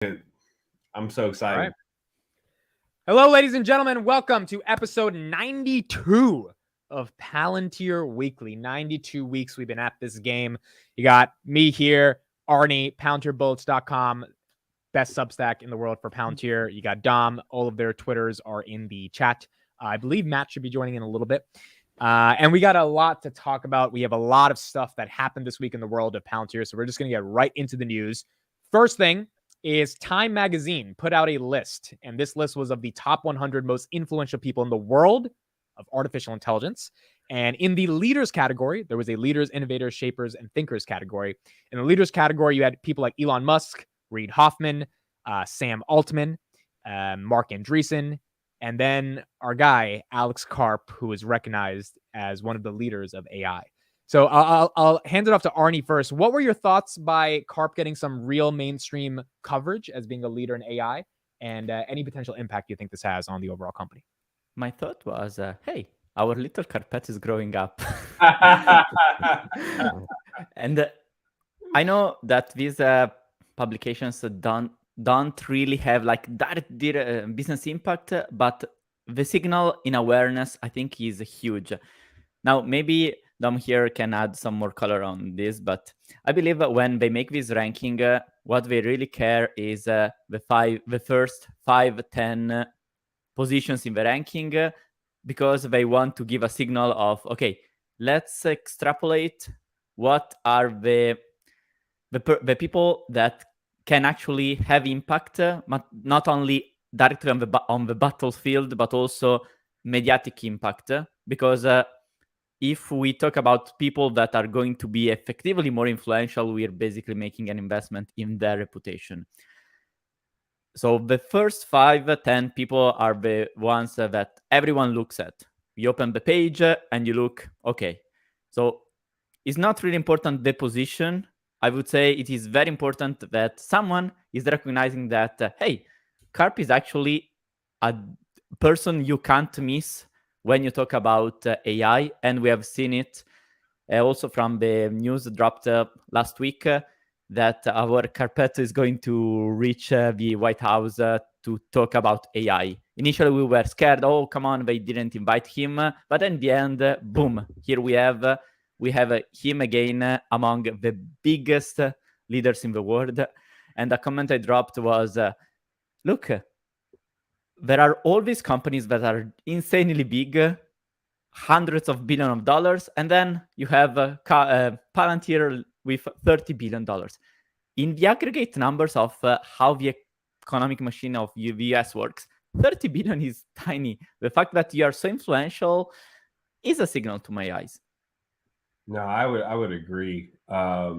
I'm so excited. All right. Hello, ladies and gentlemen. Welcome to episode 92 of Palantir Weekly. 92 weeks we've been at this game. You got me here, Arnie, PalantirBullets.com, best Substack in the world for Palantir. You got Dom. All of their Twitters are in the chat. I believe Matt should be joining in a little bit. And we got a lot to talk about. We have a lot of stuff that happened this week in the world of Palantir, so we're just going to get right into the news. First thing is Time Magazine put out a list, and this list was of the top 100 most influential people in the world of artificial intelligence. And in the leaders category, there was a leaders, innovators, shapers, and thinkers category. In the leaders category, you had people like Elon Musk, Reid Hoffman, Sam Altman, Mark Andreessen, and then our guy, Alex Karp, who is recognized as one of the leaders of AI. So I'll hand it off to Arnie first. What were your thoughts by Karp getting some real mainstream coverage as being a leader in AI, and any potential impact you think this has on the overall company? My thought was, hey, our little carpet is growing up. And I know that these publications don't really have like direct business impact, but the signal in awareness, I think, is huge. Now, maybe Dom here can add some more color on this, but I believe that when they make this ranking, what they really care is the first 5-10 positions in the ranking, because they want to give a signal of, okay, let's extrapolate what are the people that can actually have impact, but not only directly on the battlefield, but also mediatic impact. Because if we talk about people that are going to be effectively more influential, we're basically making an investment in their reputation. So the first 5-10 people are the ones that everyone looks at. You open the page and you look, okay. So it's not really important the position. I would say it is very important that someone is recognizing that, hey, Carp is actually a person you can't miss when you talk about AI. And we have seen it also from the news dropped last week that our carpet is going to reach the White House to talk about AI. Initially, we were scared. Oh, come on, they didn't invite him. But in the end, boom, here we have him again among the biggest leaders in the world. And the comment I dropped was, look, there are all these companies that are insanely big, hundreds of billions of dollars, and then you have Palantir with $30 billion. In the aggregate numbers of how the economic machine of the US works, 30 billion is tiny. The fact that you are so influential is a signal to my eyes. No, I would agree. I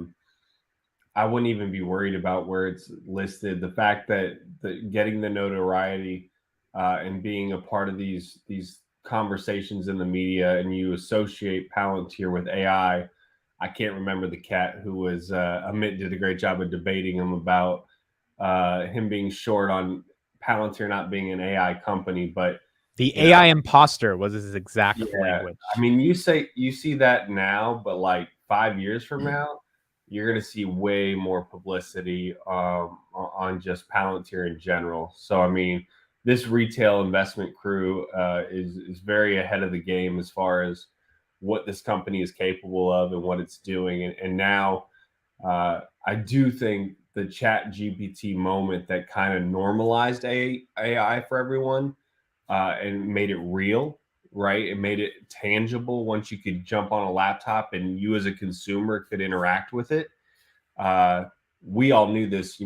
wouldn't even be worried about where it's listed. The fact that getting the notoriety and being a part of these conversations in the media, and you associate Palantir with AI. I can't remember the cat who was Amit did a great job of debating him about him being short on Palantir not being an AI company, but the AI imposter was his exact language. I mean, you see that now, but like 5 years from now, you're going to see way more publicity on just Palantir in general. So, I mean, this retail investment crew is very ahead of the game as far as what this company is capable of and what it's doing. And now I do think the ChatGPT moment that kind of normalized AI for everyone and made it real, right? It made it tangible once you could jump on a laptop and you as a consumer could interact with it. We all knew this,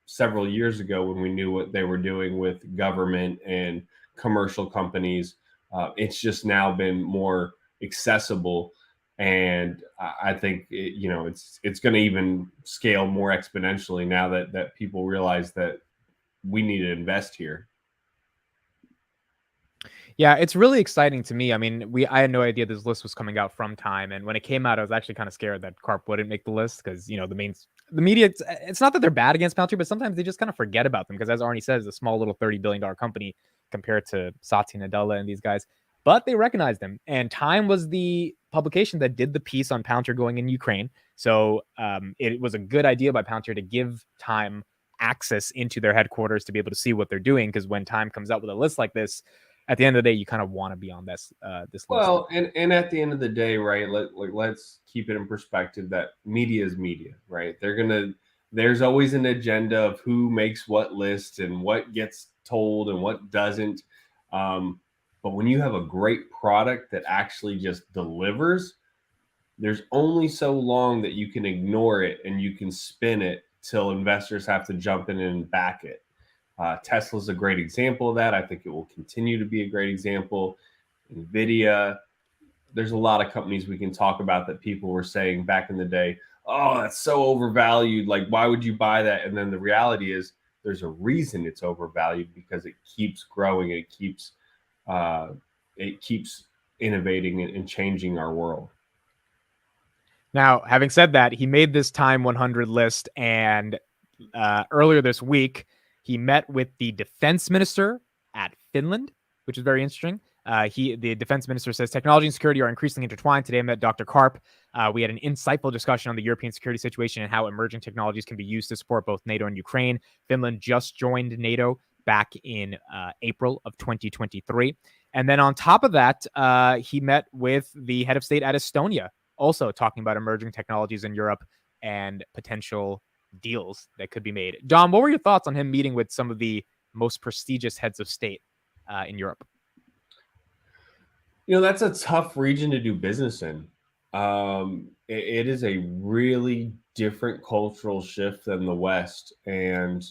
several years ago when we knew what they were doing with government and commercial companies. It's just now been more accessible, and I think it's going to even scale more exponentially now that people realize that we need to invest here. Yeah, it's really exciting to me. I mean, I had no idea this list was coming out from Time, and when it came out, I was actually kind of scared that Karp wouldn't make the list because the media. It's not that they're bad against Palantir, but sometimes they just kind of forget about them because, as Arnie says, a small little $30 billion company compared to Satya Nadella and these guys. But they recognized them, and Time was the publication that did the piece on Palantir going in Ukraine. So it was a good idea by Palantir to give Time access into their headquarters to be able to see what they're doing. Because when time comes out with a list like this, at the end of the day, you kind of want to be on this list. Well, and at the end of the day, right? Let's keep it in perspective that media is media, right? There's always an agenda of who makes what list and what gets told and what doesn't. But when you have a great product that actually just delivers, there's only so long that you can ignore it and you can spin it till investors have to jump in and back it. Tesla's a great example of that. I think it will continue to be a great example. NVIDIA, there's a lot of companies we can talk about that people were saying back in the day, oh, that's so overvalued. Like, why would you buy that? And then the reality is there's a reason it's overvalued, because it keeps growing. It keeps innovating and changing our world. Now, having said that, he made this Time 100 list, and earlier this week, he met with the defense minister at Finland, which is very interesting. The defense minister says technology and security are increasingly intertwined. Today I met Dr. Karp. We had an insightful discussion on the European security situation and how emerging technologies can be used to support both NATO and Ukraine. Finland just joined NATO back in April of 2023. And then on top of that, he met with the head of state at Estonia, also talking about emerging technologies in Europe and potential deals that could be made. John, what were your thoughts on him meeting with some of the most prestigious heads of state in Europe? That's a tough region to do business in. It is a really different cultural shift than the West, and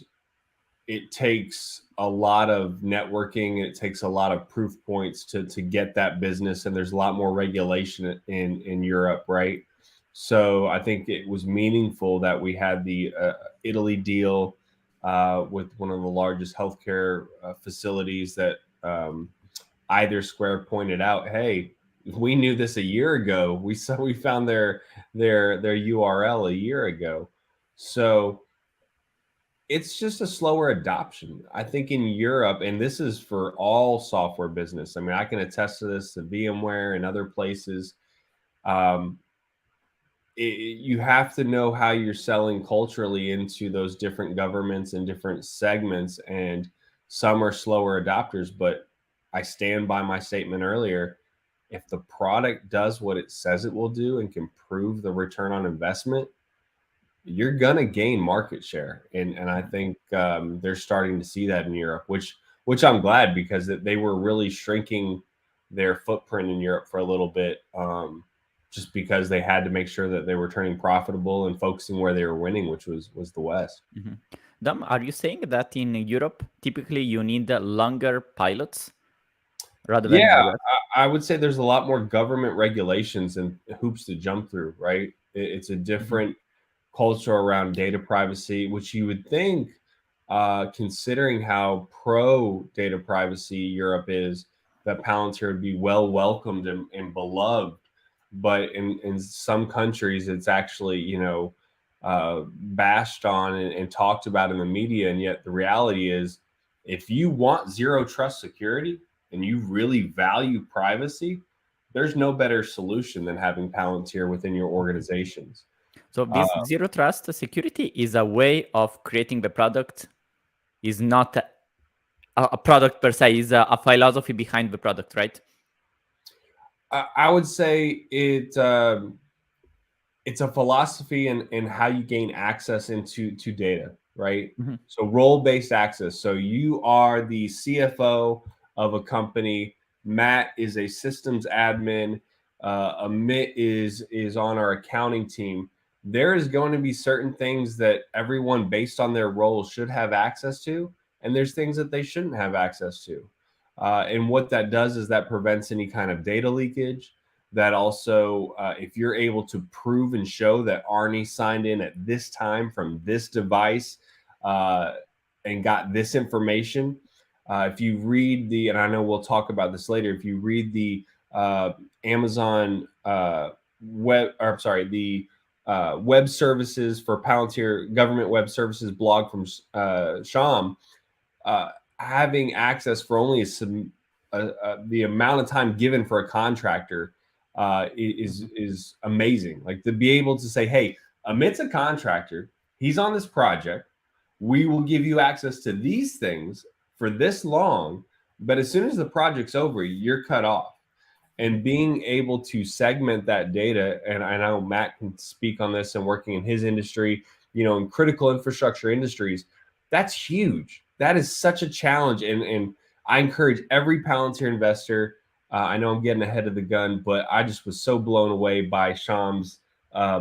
it takes a lot of networking. It takes a lot of proof points to get that business, and there's a lot more regulation in Europe, right? So I think it was meaningful that we had the Italy deal with one of the largest healthcare facilities that Either Square pointed out, hey, we knew this a year ago. We found their URL a year ago. So it's just a slower adoption. I think in Europe, and this is for all software business. I mean, I can attest to this, to VMware and other places. You have to know how you're selling culturally into those different governments and different segments, and some are slower adopters, but I stand by my statement earlier. If the product does what it says it will do and can prove the return on investment, you're going to gain market share. And I think they're starting to see that in Europe, which I'm glad, because they were really shrinking their footprint in Europe for a little bit, just because they had to make sure that they were turning profitable and focusing where they were winning, which was the West. Mm-hmm. Dom, are you saying that in Europe, typically you need longer pilots rather than I would say there's a lot more government regulations and hoops to jump through, right? It's a different culture around data privacy, which you would think, considering how pro data privacy Europe is, that Palantir would be well welcomed and beloved. But in some countries, it's actually, bashed on and talked about in the media. And yet the reality is, if you want zero trust security and you really value privacy, there's no better solution than having Palantir within your organizations. So this zero trust security is a way of creating the product, is not a product per se, is a philosophy behind the product, right? I would say it's a philosophy in how you gain access into data, right? Mm-hmm. So role-based access. So you are the CFO of a company. Matt is a systems admin. Amit is on our accounting team. There is going to be certain things that everyone, based on their role, should have access to, and there's things that they shouldn't have access to. And what that does is that prevents any kind of data leakage. That also, if you're able to prove and show that Arnie signed in at this time from this device and got this information, if you read and I know we'll talk about this later, if you read the Amazon web services for Palantir government web services blog from Sham, having access for only the amount of time given for a contractor is amazing. Like, to be able to say, hey, Amit's a contractor, he's on this project, we will give you access to these things for this long, but as soon as the project's over, you're cut off. And being able to segment that data, and I know Matt can speak on this and working in his industry, in critical infrastructure industries, that's huge. That is such a challenge. And I encourage every Palantir investor. I know I'm getting ahead of the gun, but I just was so blown away by Sham's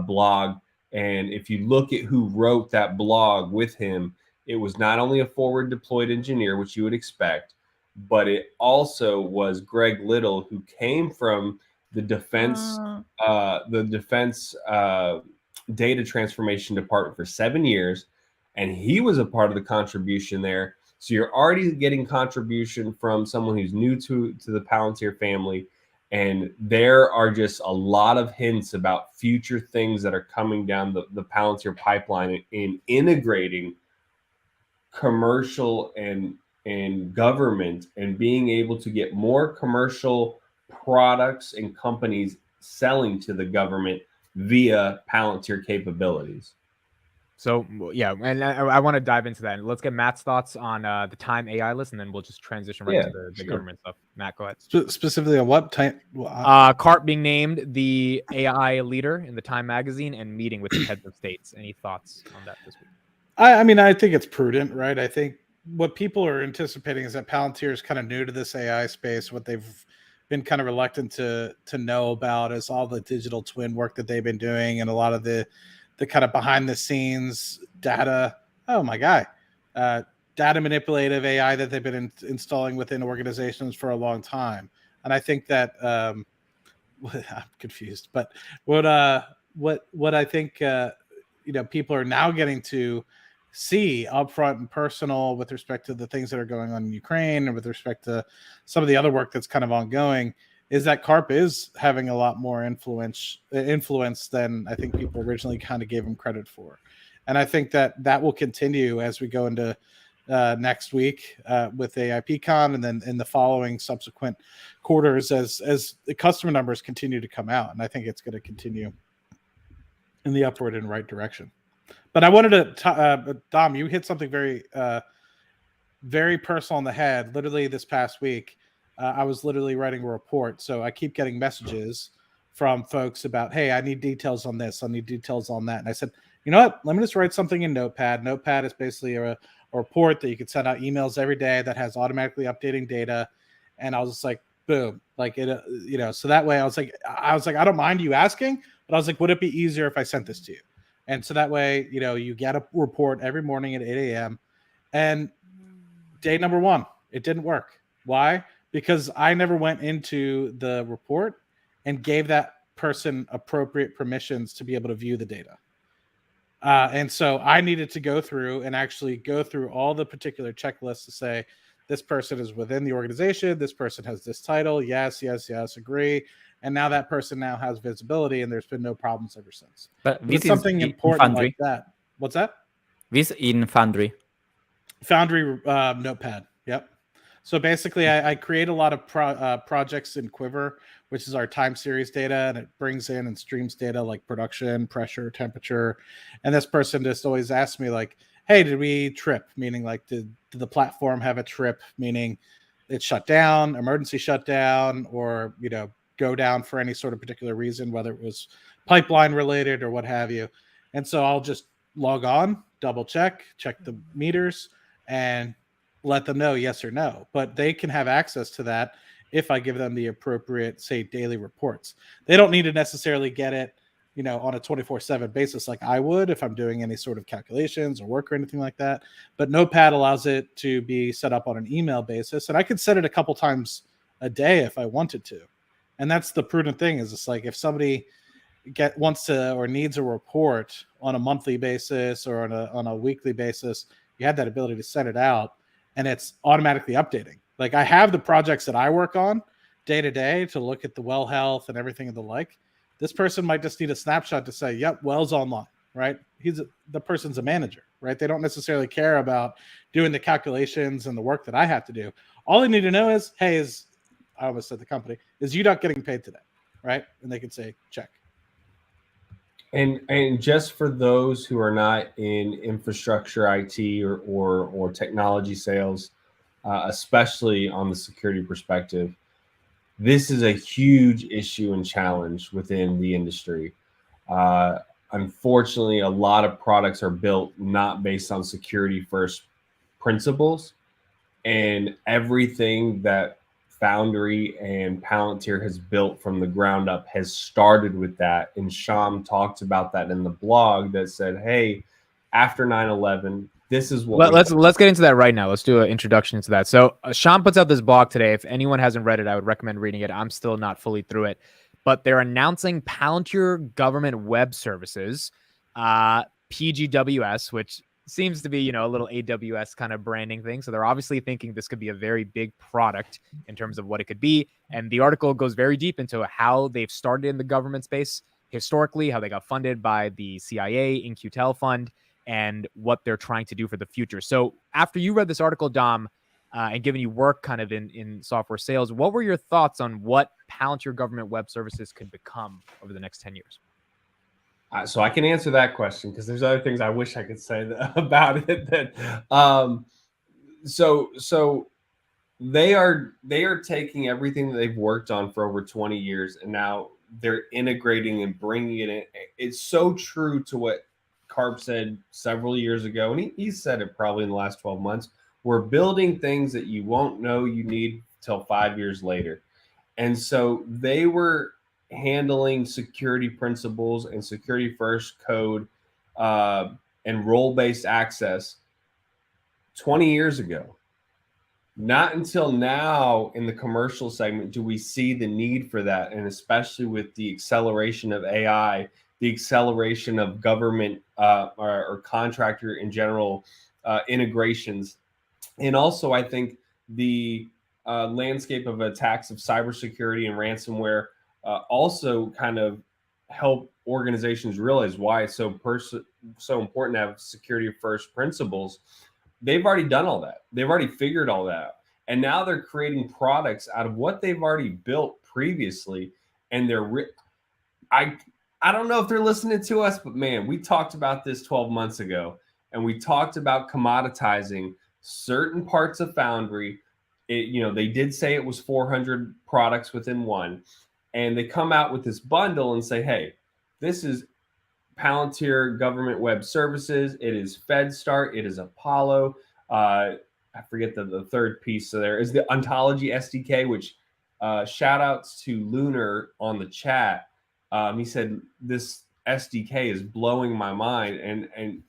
blog. And if you look at who wrote that blog with him, it was not only a forward deployed engineer, which you would expect, but it also was Greg Little, who came from the defense data transformation department for 7 years, and he was a part of the contribution there. So you're already getting contribution from someone who's new to the Palantir family, and there are just a lot of hints about future things that are coming down the Palantir pipeline in integrating commercial and government, and being able to get more commercial products and companies selling to the government via Palantir capabilities. So yeah, and I want to dive into that. Let's get Matt's thoughts on the Time AI list, and then we'll just transition right to the government stuff. Matt, go ahead. Specifically on what time? Karp being named the AI leader in the Time magazine and meeting with the heads of states. Any thoughts on that this week? I mean, I think it's prudent, right? I think what people are anticipating is that Palantir is kind of new to this AI space. What they've been kind of reluctant to know about is all the digital twin work that they've been doing, and a lot of the kind of behind the scenes data. Oh my guy, data manipulative AI that they've been installing within organizations for a long time. And I think that I'm confused, but what I think people are now getting to see upfront and personal with respect to the things that are going on in Ukraine, and with respect to some of the other work that's kind of ongoing, is that Carp is having a lot more influence than I think people originally kind of gave him credit for. And I think that will continue as we go into next week with AIPCon, and then in the following subsequent quarters as the customer numbers continue to come out. And I think it's going to continue in the upward and right direction. But I wanted to, Dom, you hit something very, very personal on the head. Literally this past week, I was literally writing a report. So I keep getting messages from folks about, hey, I need details on this. I need details on that. And I said, you know what? Let me just write something in Notepad. Notepad is basically a report that you can send out emails every day that has automatically updating data. And I was just like, boom, like it, so that way I was like, I don't mind you asking, but I was like, would it be easier if I sent this to you? And so that way, you get a report every morning at 8 a.m. And day number 1, it didn't work. Why? Because I never went into the report and gave that person appropriate permissions to be able to view the data. And so I needed to go through and actually go through all the particular checklists to say, this person is within the organization. This person has this title. Yes, agree. And now that person now has visibility, and there's been no problems ever since. But it's something important like that. What's that? This in Foundry. Foundry Notepad. Yep. So basically, I create a lot of projects in Quiver, which is our time series data, and it brings in and streams data like production, pressure, temperature. And this person just always asks me like, hey, did we trip? Meaning like, did the platform have a trip? Meaning it shut down, emergency shutdown, or, go down for any sort of particular reason, whether it was pipeline related or what have you. And so I'll just log on, double check the meters, and let them know yes or no. But they can have access to that if I give them the appropriate, say, daily reports. They don't need to necessarily get it, on a 24/7 basis like I would if I'm doing any sort of calculations or work or anything like that. But Notepad allows it to be set up on an email basis, and I could set it a couple times a day if I wanted to. And that's the prudent thing, is it's like if somebody wants to or needs a report on a monthly basis or on a weekly basis, you have that ability to send it out, and it's automatically updating. Like I have the projects that I work on day to day to look at the well health and everything of the like. This person might just need a snapshot to say, yep, well's online, right? The person's a manager, right? They don't necessarily care about doing the calculations and the work that I have to do. All they need to know is, hey, I almost said the company, is UDOC getting paid today, right? And they can say, check. And just for those who are not in infrastructure IT or technology sales, especially on the security perspective, this is a huge issue and challenge within the industry. Uh, Unfortunately, a lot of products are built not based on security first principles, and everything that Foundry and Palantir has built from the ground up has started with that. And Sham talked about that in the blog that said, hey, after 9/11, this is what let's get into that right now. Let's do an introduction to that. So Sean puts out this blog today. If anyone hasn't read it, I would recommend reading it. I'm still not fully through it, but they're announcing Palantir Government Web Services, PGWS, which seems to be, a little AWS kind of branding thing. So they're obviously thinking this could be a very big product in terms of what it could be. And the article goes very deep into how they've started in the government space historically, how they got funded by the CIA in QTEL fund, and what they're trying to do for the future. So after you read this article, Dom, and given you work kind of in software sales, what were your thoughts on what Palantir Government Web Services could become over the next 10 years? So I can answer that question because there's other things I wish I could say about it. So they are taking everything that they've worked on for over 20 years, and now they're integrating and bringing it in. It's so true to what Karp said several years ago, and he said it probably in the last 12 months. We're building things that you won't know you need till 5 years later. And so they were handling security principles and security first code and role-based access 20 years ago. Not until now in the commercial segment do we see the need for that, and especially with the acceleration of AI, the acceleration of government or contractor in general integrations. And also, I think the landscape of attacks of cybersecurity and ransomware also kind of help organizations realize why it's so important to have security first principles. They've already done all that. They've already figured all that out. And now they're creating products out of what they've already built previously. And I don't know if they're listening to us, but man, we talked about this 12 months ago, and we talked about commoditizing certain parts of Foundry. They did say it was 400 products within one, and they come out with this bundle and say, hey, this is Palantir Government Web Services. It is FedStart. It is Apollo. I forget the third piece. So there is the Ontology SDK, which shout outs to Lunar on the chat. He said, this SDK is blowing my mind, and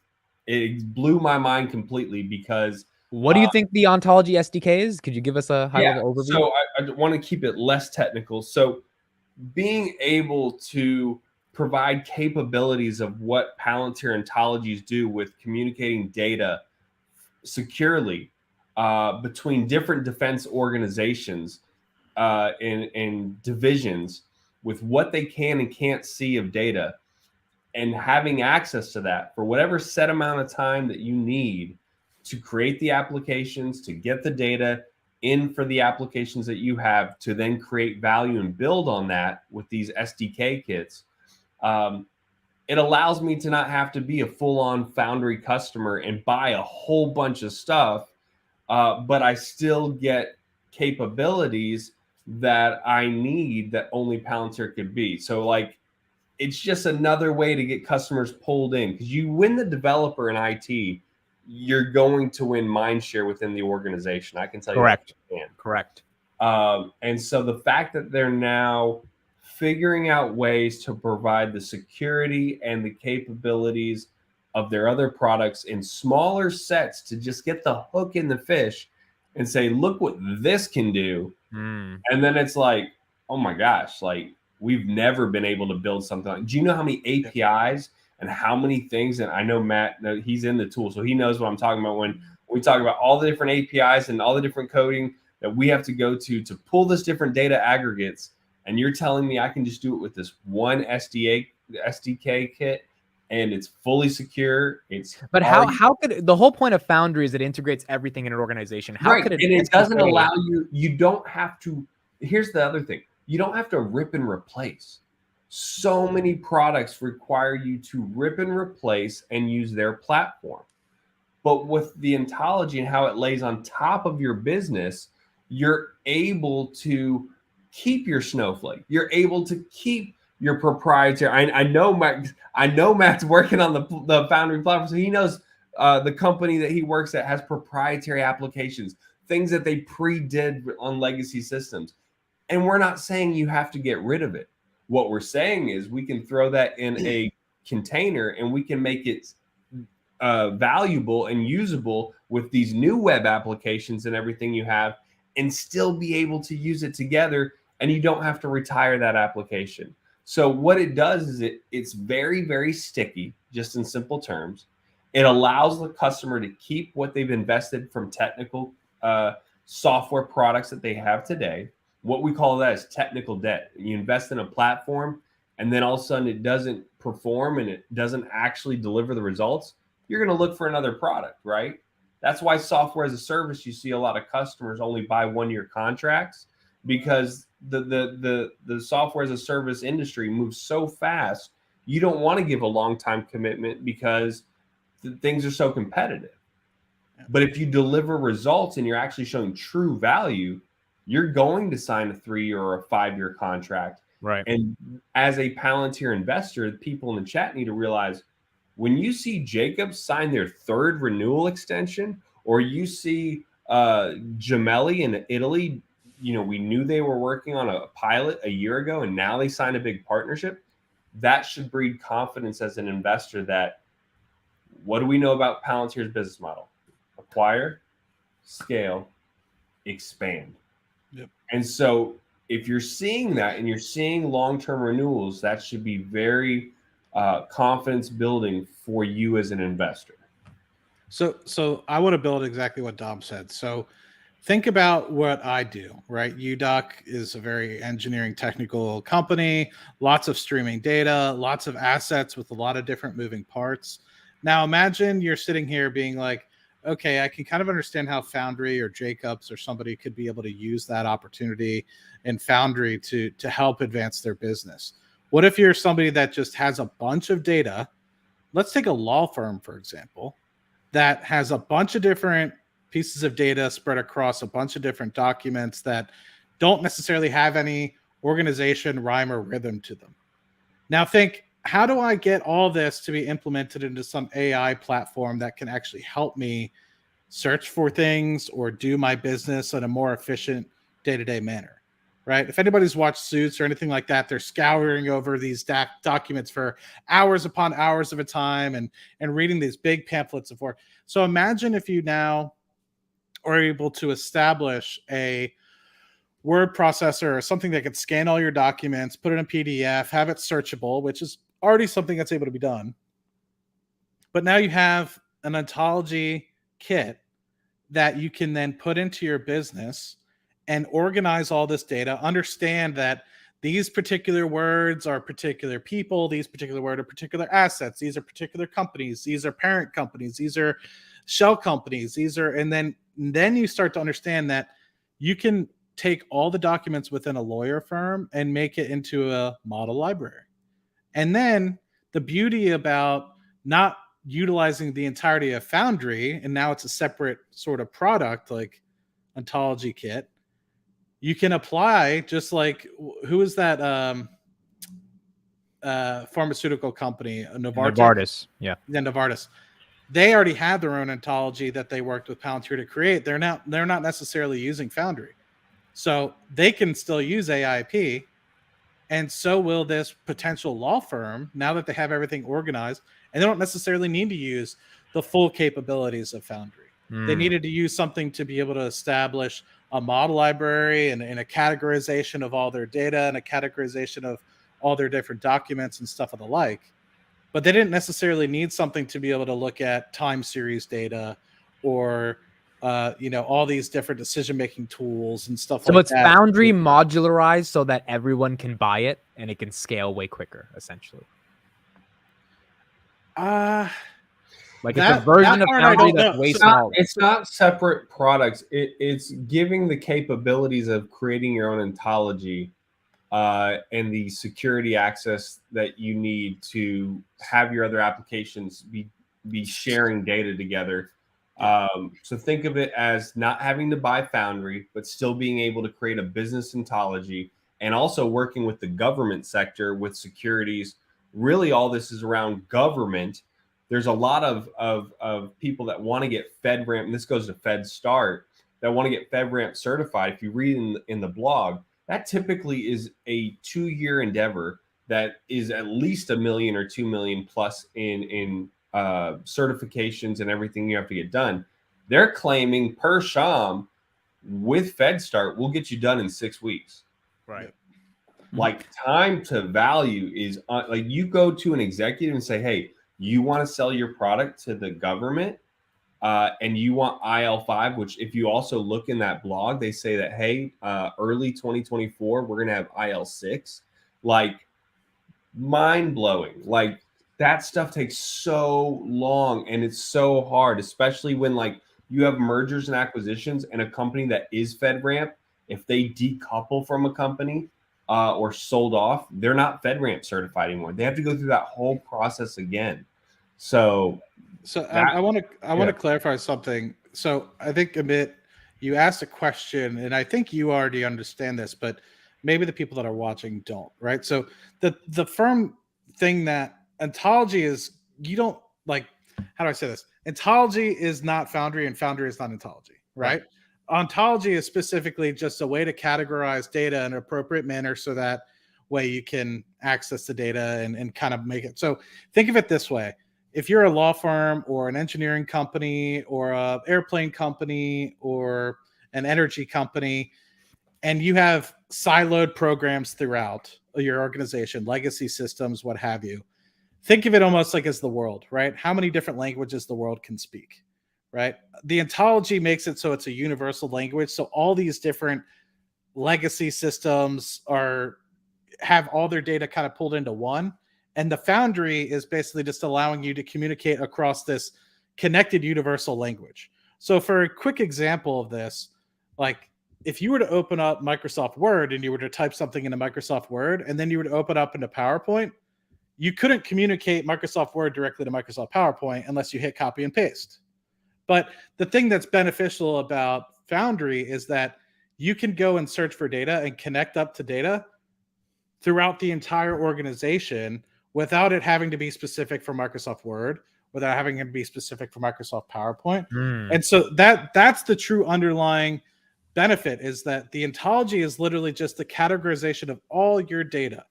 it blew my mind completely because what do you think the Ontology SDK is? Could you give us a high-level overview? So I want to keep it less technical. So being able to provide capabilities of what Palantir ontologies do with communicating data securely between different defense organizations and divisions with what they can and can't see of data, and having access to that for whatever set amount of time that you need to create the applications, to get the data in for the applications that you have, to then create value and build on that with these SDK kits. It allows me to not have to be a full-on Foundry customer and buy a whole bunch of stuff, but I still get capabilities that I need that only Palantir could be. So like, it's just another way to get customers pulled in, because you win the developer in IT, you're going to win mind share within the organization. I can tell you. Correct. That. Correct. And so the fact that they're now figuring out ways to provide the security and the capabilities of their other products in smaller sets to just get the hook in the fish and say, look what this can do. And then it's like, oh my gosh, like we've never been able to build something like, do you know how many APIs and how many things? And I know Matt, he's in the tool, so he knows what I'm talking about when we talk about all the different APIs and all the different coding that we have to go to pull this different data aggregates. And you're telling me I can just do it with this one SDK kit, and it's fully secure. But how could the whole point of Foundry is it integrates everything in an organization? How could it? And it doesn't allow you. You don't have to. Here's the other thing. You don't have to rip and replace. So many products require you to rip and replace and use their platform. But with the ontology and how it lays on top of your business, you're able to keep your snowflake. You're able to keep your proprietary. I know Matt's working on the Foundry platform, so he knows the company that he works at has proprietary applications, things that they pre-did on legacy systems. And we're not saying you have to get rid of it. What we're saying is we can throw that in a container and we can make it valuable and usable with these new web applications and everything you have, and still be able to use it together, and you don't have to retire that application. So what it does is it's very, very sticky, just in simple terms. It allows the customer to keep what they've invested from technical software products that they have today. What we call that is technical debt. You invest in a platform, and then all of a sudden it doesn't perform and it doesn't actually deliver the results. You're going to look for another product, right? That's why software as a service, you see a lot of customers only buy 1-year contracts, because the software as a service industry moves so fast. You don't want to give a long time commitment because things are so competitive. But if you deliver results and you're actually showing true value, you're going to sign a 3-year or a 5-year contract. Right. And as a Palantir investor, people in the chat need to realize, when you see Jacobs sign their 3rd renewal extension, or you see Gemelli in Italy, we knew they were working on a pilot a year ago, and now they sign a big partnership. That should breed confidence as an investor that, what do we know about Palantir's business model? Acquire, scale, expand. Yep. And so if you're seeing that and you're seeing long-term renewals, that should be very confidence building for you as an investor. So I want to build exactly what Dom said. So think about what I do, right? UDoc is a very engineering technical company, lots of streaming data, lots of assets with a lot of different moving parts. Now imagine you're sitting here being like, okay, I can kind of understand how Foundry or Jacobs or somebody could be able to use that opportunity in Foundry to help advance their business. What if you're somebody that just has a bunch of data? Let's take a law firm, for example, that has a bunch of different pieces of data spread across a bunch of different documents that don't necessarily have any organization, rhyme, or rhythm to them. Now think, how do I get all this to be implemented into some AI platform that can actually help me search for things or do my business in a more efficient day-to-day manner, right? If anybody's watched Suits or anything like that, they're scouring over these documents for hours upon hours of a time and reading these big pamphlets of work. So imagine if you now are able to establish a word processor or something that could scan all your documents, put it in a PDF, have it searchable, which is already something that's able to be done. But now you have an ontology kit that you can then put into your business and organize all this data, understand that these particular words are particular people, these particular words are particular assets, these are particular companies, these are parent companies, these are shell companies, and then you start to understand that you can take all the documents within a lawyer firm and make it into a model library. And then the beauty about not utilizing the entirety of Foundry, and now it's a separate sort of product like Ontology Kit, you can apply just like, who is that pharmaceutical company? Novartis. Yeah, Novartis. They already had their own ontology that they worked with Palantir to create. They're not necessarily using Foundry. So they can still use AIP, and so will this potential law firm now that they have everything organized, and they don't necessarily need to use the full capabilities of Foundry. They needed to use something to be able to establish a model library and a categorization of all their data and a categorization of all their different documents and stuff of the like. But they didn't necessarily need something to be able to look at time series data or all these different decision-making tools and stuff like that. So it's Foundry modularized so that everyone can buy it and it can scale way quicker, essentially. Like it's a version of Foundry that's way smaller. It's not separate products. It's giving the capabilities of creating your own ontology and the security access that you need to have your other applications be sharing data together. So think of it as not having to buy Foundry, but still being able to create a business ontology, and also working with the government sector with securities. Really, all this is around government. There's a lot of people that want to get FedRAMP, and this goes to FedStart, that want to get FedRAMP certified. If you read in the blog, that typically is a 2-year endeavor that is at least $1 million or $2 million plus in certifications and everything you have to get done. They're claiming per sham with FedStart will get you done in 6 weeks. Right. Like time to value is like you go to an executive and say, hey, you want to sell your product to the government and you want IL5, which if you also look in that blog, they say that, hey, early 2024, we're going to have IL6. Like mind blowing. Like that stuff takes so long and it's so hard, especially when like you have mergers and acquisitions and a company that is FedRAMP, if they decouple from a company or sold off, they're not FedRAMP certified anymore. They have to go through that whole process again. So I want to clarify something. So I think Amit, you asked a question, and I think you already understand this, but maybe the people that are watching don't, right? So the firm thing that Ontology is, you don't like, how do I say this? Ontology is not Foundry and Foundry is not Ontology, right? Ontology is specifically just a way to categorize data in an appropriate manner so that way you can access the data and kind of make it. So think of it this way. If you're a law firm or an engineering company or an airplane company or an energy company, and you have siloed programs throughout your organization, legacy systems, what have you, think of it almost like as the world, right? How many different languages the world can speak, right? The ontology makes it so it's a universal language. So all these different legacy systems have all their data kind of pulled into one. And the Foundry is basically just allowing you to communicate across this connected universal language. So for a quick example of this, like if you were to open up Microsoft Word and you were to type something into Microsoft Word and then you were to open up into PowerPoint, you couldn't communicate Microsoft Word directly to Microsoft PowerPoint unless you hit copy and paste. But the thing that's beneficial about Foundry is that you can go and search for data and connect up to data throughout the entire organization without it having to be specific for Microsoft Word, without having to be specific for Microsoft PowerPoint. And so that's the true underlying benefit, is that the ontology is literally just the categorization of all your data,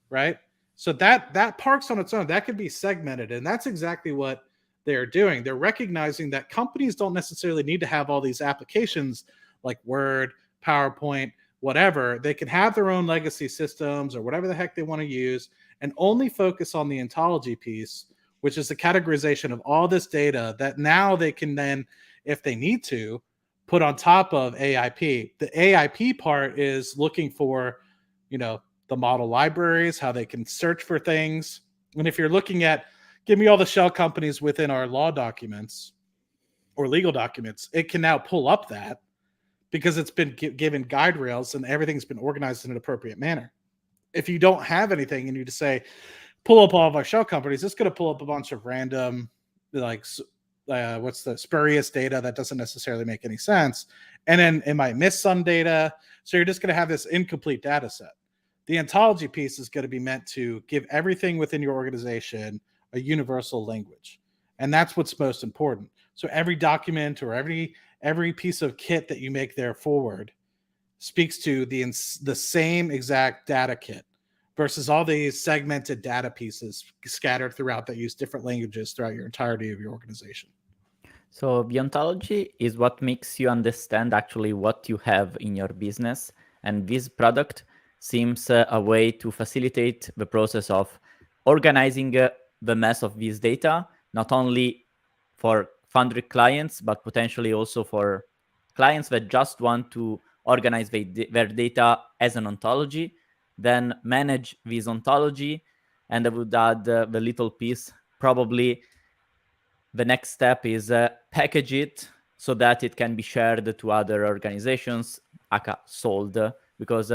right? So that parks on its own. That could be segmented, and that's exactly what they're doing. They're recognizing that companies don't necessarily need to have all these applications like Word, PowerPoint, whatever. They can have their own legacy systems or whatever the heck they want to use and only focus on the ontology piece, which is the categorization of all this data that now they can then, if they need to, put on top of AIP. The AIP part is looking for, the model libraries, how they can search for things. And if you're looking at, give me all the shell companies within our law documents or legal documents, it can now pull up that because it's been given guide rails and everything's been organized in an appropriate manner. If you don't have anything and you just say, pull up all of our shell companies, it's going to pull up a bunch of random, what's the spurious data that doesn't necessarily make any sense. And then it might miss some data. So you're just going to have this incomplete data set. The ontology piece is going to be meant to give everything within your organization a universal language. And that's what's most important. So every document or every piece of kit that you make there forward speaks to the same exact data kit versus all these segmented data pieces scattered throughout that use different languages throughout your entirety of your organization. So the ontology is what makes you understand actually what you have in your business. And this product seems a way to facilitate the process of organizing the mess of this data, not only for Foundry clients, but potentially also for clients that just want to organize their data as an ontology, then manage this ontology. And I would add the little piece, probably the next step is package it so that it can be shared to other organizations, aka sold, because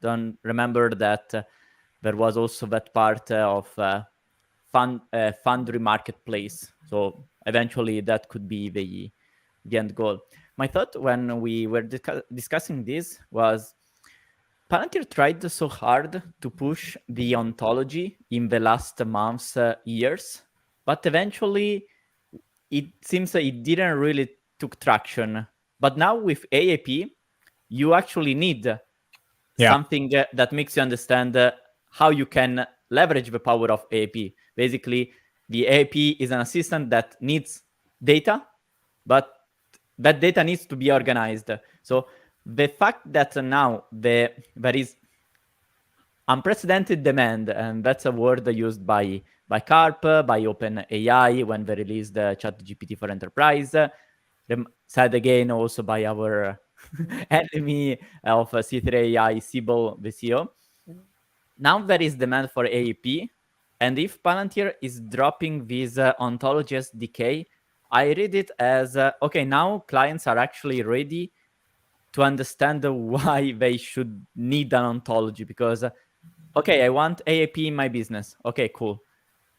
don't remember that there was also that part of Foundry marketplace. So eventually that could be the end goal. My thought when we were discussing this was Palantir tried so hard to push the ontology in the last months, years, but eventually it seems that it didn't really took traction. But now with AAP, you actually need something that makes you understand how you can leverage the power of AAP. Basically, the AAP is an assistant that needs data, but that data needs to be organized. So the fact that now there is unprecedented demand, and that's a word used by Carp, by OpenAI when they released ChatGPT for Enterprise, said again also by our enemy of C3AI, Sibyl, the CEO. Now there is demand for AAP, and if Palantir is dropping this Ontology SDK, I read it as, okay, now clients are actually ready to understand why they should need an ontology, because, okay, I want AAP in my business. Okay, cool.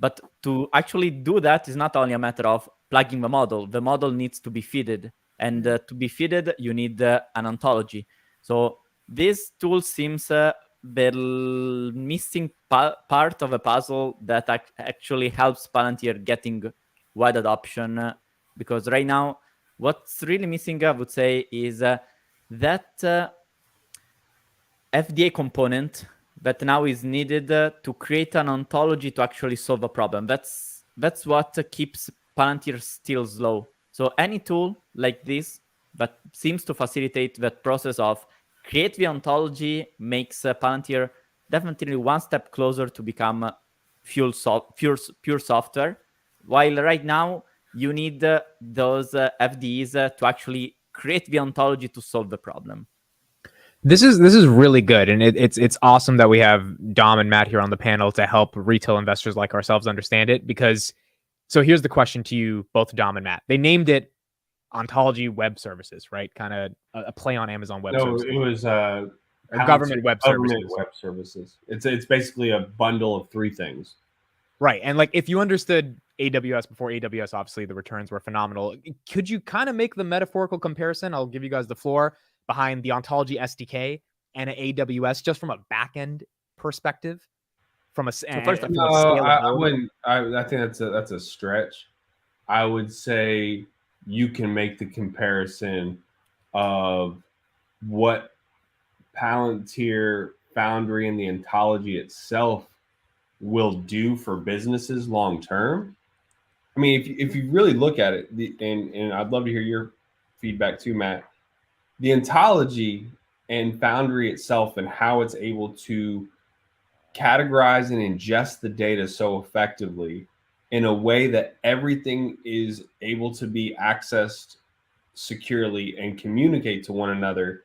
But to actually do that is not only a matter of plugging the model needs to be fitted. And to be fitted, you need an ontology. So this tool seems the missing part of a puzzle that actually helps Palantir getting wide adoption. Because right now, what's really missing, I would say, is that FDA component that now is needed to create an ontology to actually solve a problem. That's what keeps Palantir still slow. So any tool like this that seems to facilitate that process of create the ontology makes Palantir definitely one step closer to become pure software. While right now you need those FDEs to actually create the ontology to solve the problem. This is really good, and it's awesome that we have Dom and Matt here on the panel to help retail investors like ourselves understand it. Because, so here's the question to you both, Dom and Matt. They named it Ontology Web Services, right? Kind of a play on Amazon Web Services. No, it was Government Web Services. Government Web Services. It's basically a bundle of three things. Right, and like if you understood AWS before AWS, obviously the returns were phenomenal. Could you kind of make the metaphorical comparison? I'll give you guys the floor, behind the Ontology SDK and AWS, just from a back-end perspective, from a I wouldn't. I think that's a stretch. I would say you can make the comparison of what Palantir, Foundry, and the Ontology itself will do for businesses long term. I mean, if you really look at it, and I'd love to hear your feedback too, Matt. The Ontology and Foundry itself and how it's able to categorize and ingest the data so effectively in a way that everything is able to be accessed securely and communicate to one another,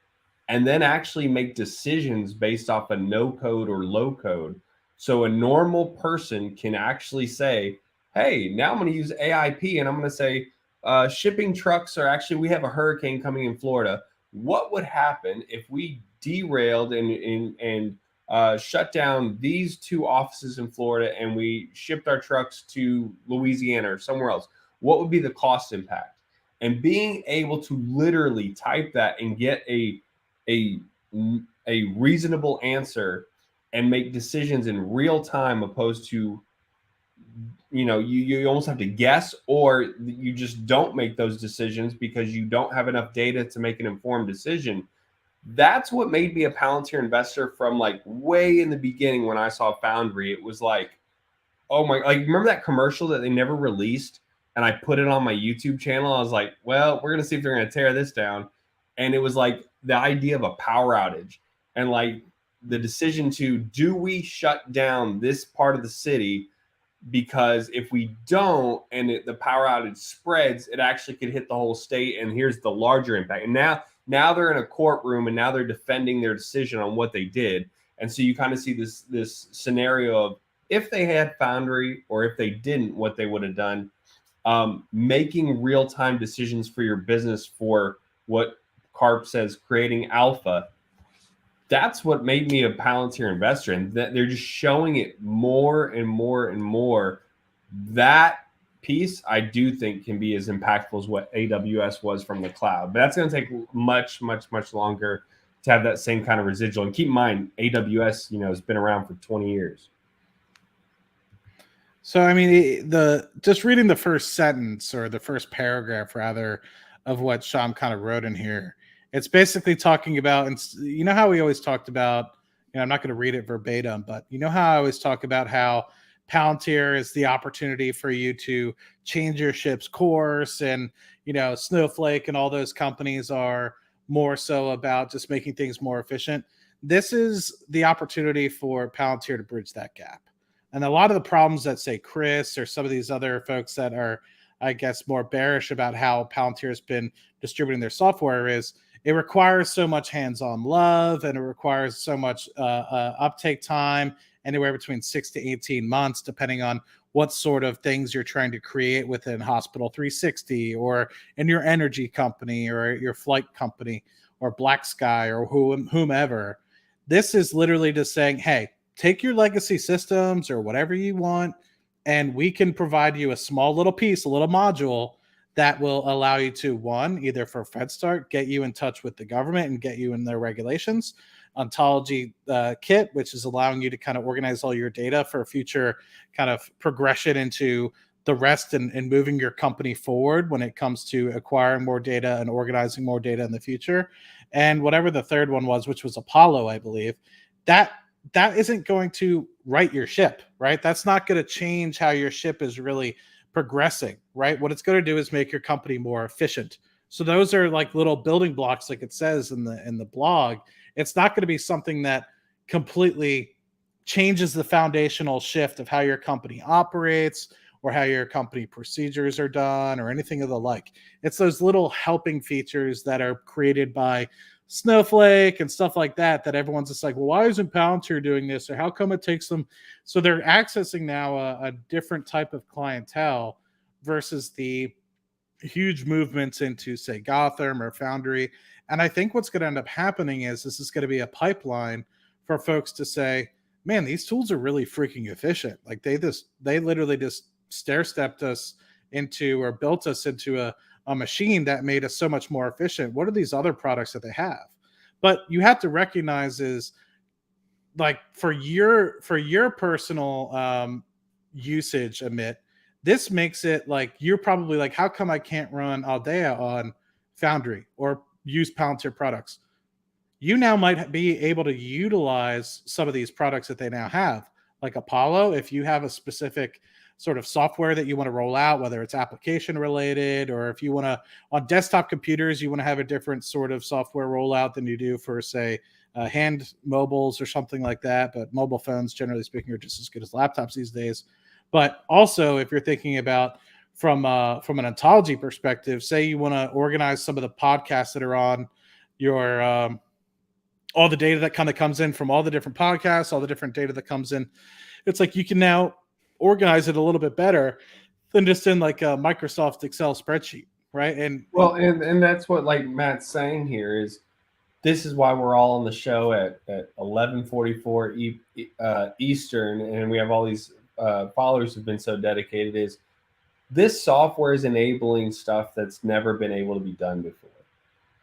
and then actually make decisions based off of no code or low code. So a normal person can actually say, hey, now I'm going to use AIP and I'm going to say, shipping trucks are actually, we have a hurricane coming in Florida. What would happen if we derailed and shut down these two offices in Florida and we shipped our trucks to Louisiana or somewhere else? What would be the cost impact? And being able to literally type that and get a reasonable answer and make decisions in real time, opposed to, you almost have to guess, or you just don't make those decisions because you don't have enough data to make an informed decision. That's what made me a Palantir investor from like way in the beginning. When I saw Foundry, it was like, oh my, like, remember that commercial that they never released? And I put it on my YouTube channel. I was like, well, we're going to see if they're going to tear this down. And it was like the idea of a power outage and like the decision to, do we shut down this part of the city? Because if we don't, and the power outage spreads, it actually could hit the whole state. And here's the larger impact. And now they're in a courtroom and now they're defending their decision on what they did. And so you kind of see this scenario of if they had Foundry or if they didn't, what they would have done. Making real-time decisions for your business, for what Karp says, creating alpha. that's what made me a Palantir investor, and that they're just showing it more and more and more. That piece I do think can be as impactful as what AWS was from the cloud, but that's going to take much longer to have that same kind of residual. And keep in mind, AWS, has been around for 20 years. So I mean, just reading the first sentence, or the first paragraph rather, of what Sham kind of wrote in here, it's basically talking about, and you know how we always talked about, I'm not going to read it verbatim, but you know how I always talk about how Palantir is the opportunity for you to change your ship's course, and Snowflake and all those companies are more so about just making things more efficient. This is the opportunity for Palantir to bridge that gap. And a lot of the problems that, say, Chris or some of these other folks that are, I guess, more bearish about how Palantir has been distributing their software is it requires so much hands-on love, and it requires so much uptake time, anywhere between 6 to 18 months, depending on what sort of things you're trying to create within Hospital 360 or in your energy company or your flight company or Black Sky or whomever. This is literally just saying, hey, take your legacy systems or whatever you want, and we can provide you a small little piece, a little module that will allow you to, one, either for FedStart, get you in touch with the government and get you in their regulations. Ontology kit, which is allowing you to kind of organize all your data for future kind of progression into the rest and moving your company forward when it comes to acquiring more data and organizing more data in the future. And whatever the third one was, which was Apollo, I believe, that isn't going to right your ship, right? That's not going to change how your ship is really progressing, right? What it's going to do is make your company more efficient. So those are like little building blocks, like it says in the blog. It's not going to be something that completely changes the foundational shift of how your company operates or how your company procedures are done or anything of the like. It's those little helping features that are created by Snowflake and stuff like that everyone's just like, well, why isn't Palantir doing this? Or how come it takes them? So they're accessing now a different type of clientele versus the huge movements into, say, Gotham or Foundry. And I think what's going to end up happening is this is going to be a pipeline for folks to say, man, these tools are really freaking efficient. Like they literally just stair-stepped us into, or built us into a machine that made us so much more efficient. What are these other products that they have? But you have to recognize is, like, for your personal usage, Amit, this makes it like you're probably like, how come I can't run Aldea on Foundry or use Palantir products? You now might be able to utilize some of these products that they now have, like Apollo. If you have a specific sort of software that you want to roll out, whether it's application related, or if you want to, on desktop computers, you want to have a different sort of software rollout than you do for, say, hand mobiles or something like that. But mobile phones, generally speaking, are just as good as laptops these days. But also, if you're thinking about from an ontology perspective, say you want to organize some of the podcasts that are on your all the data that kind of comes in from all the different podcasts, all the different data that comes in, it's like you can now organize it a little bit better than just in like a Microsoft Excel spreadsheet, right? And well, and that's what, like Matt's saying here, is this is why we're all on the show at 11:44 Eastern, and we have all these followers who've been so dedicated. Is this software is enabling stuff that's never been able to be done before,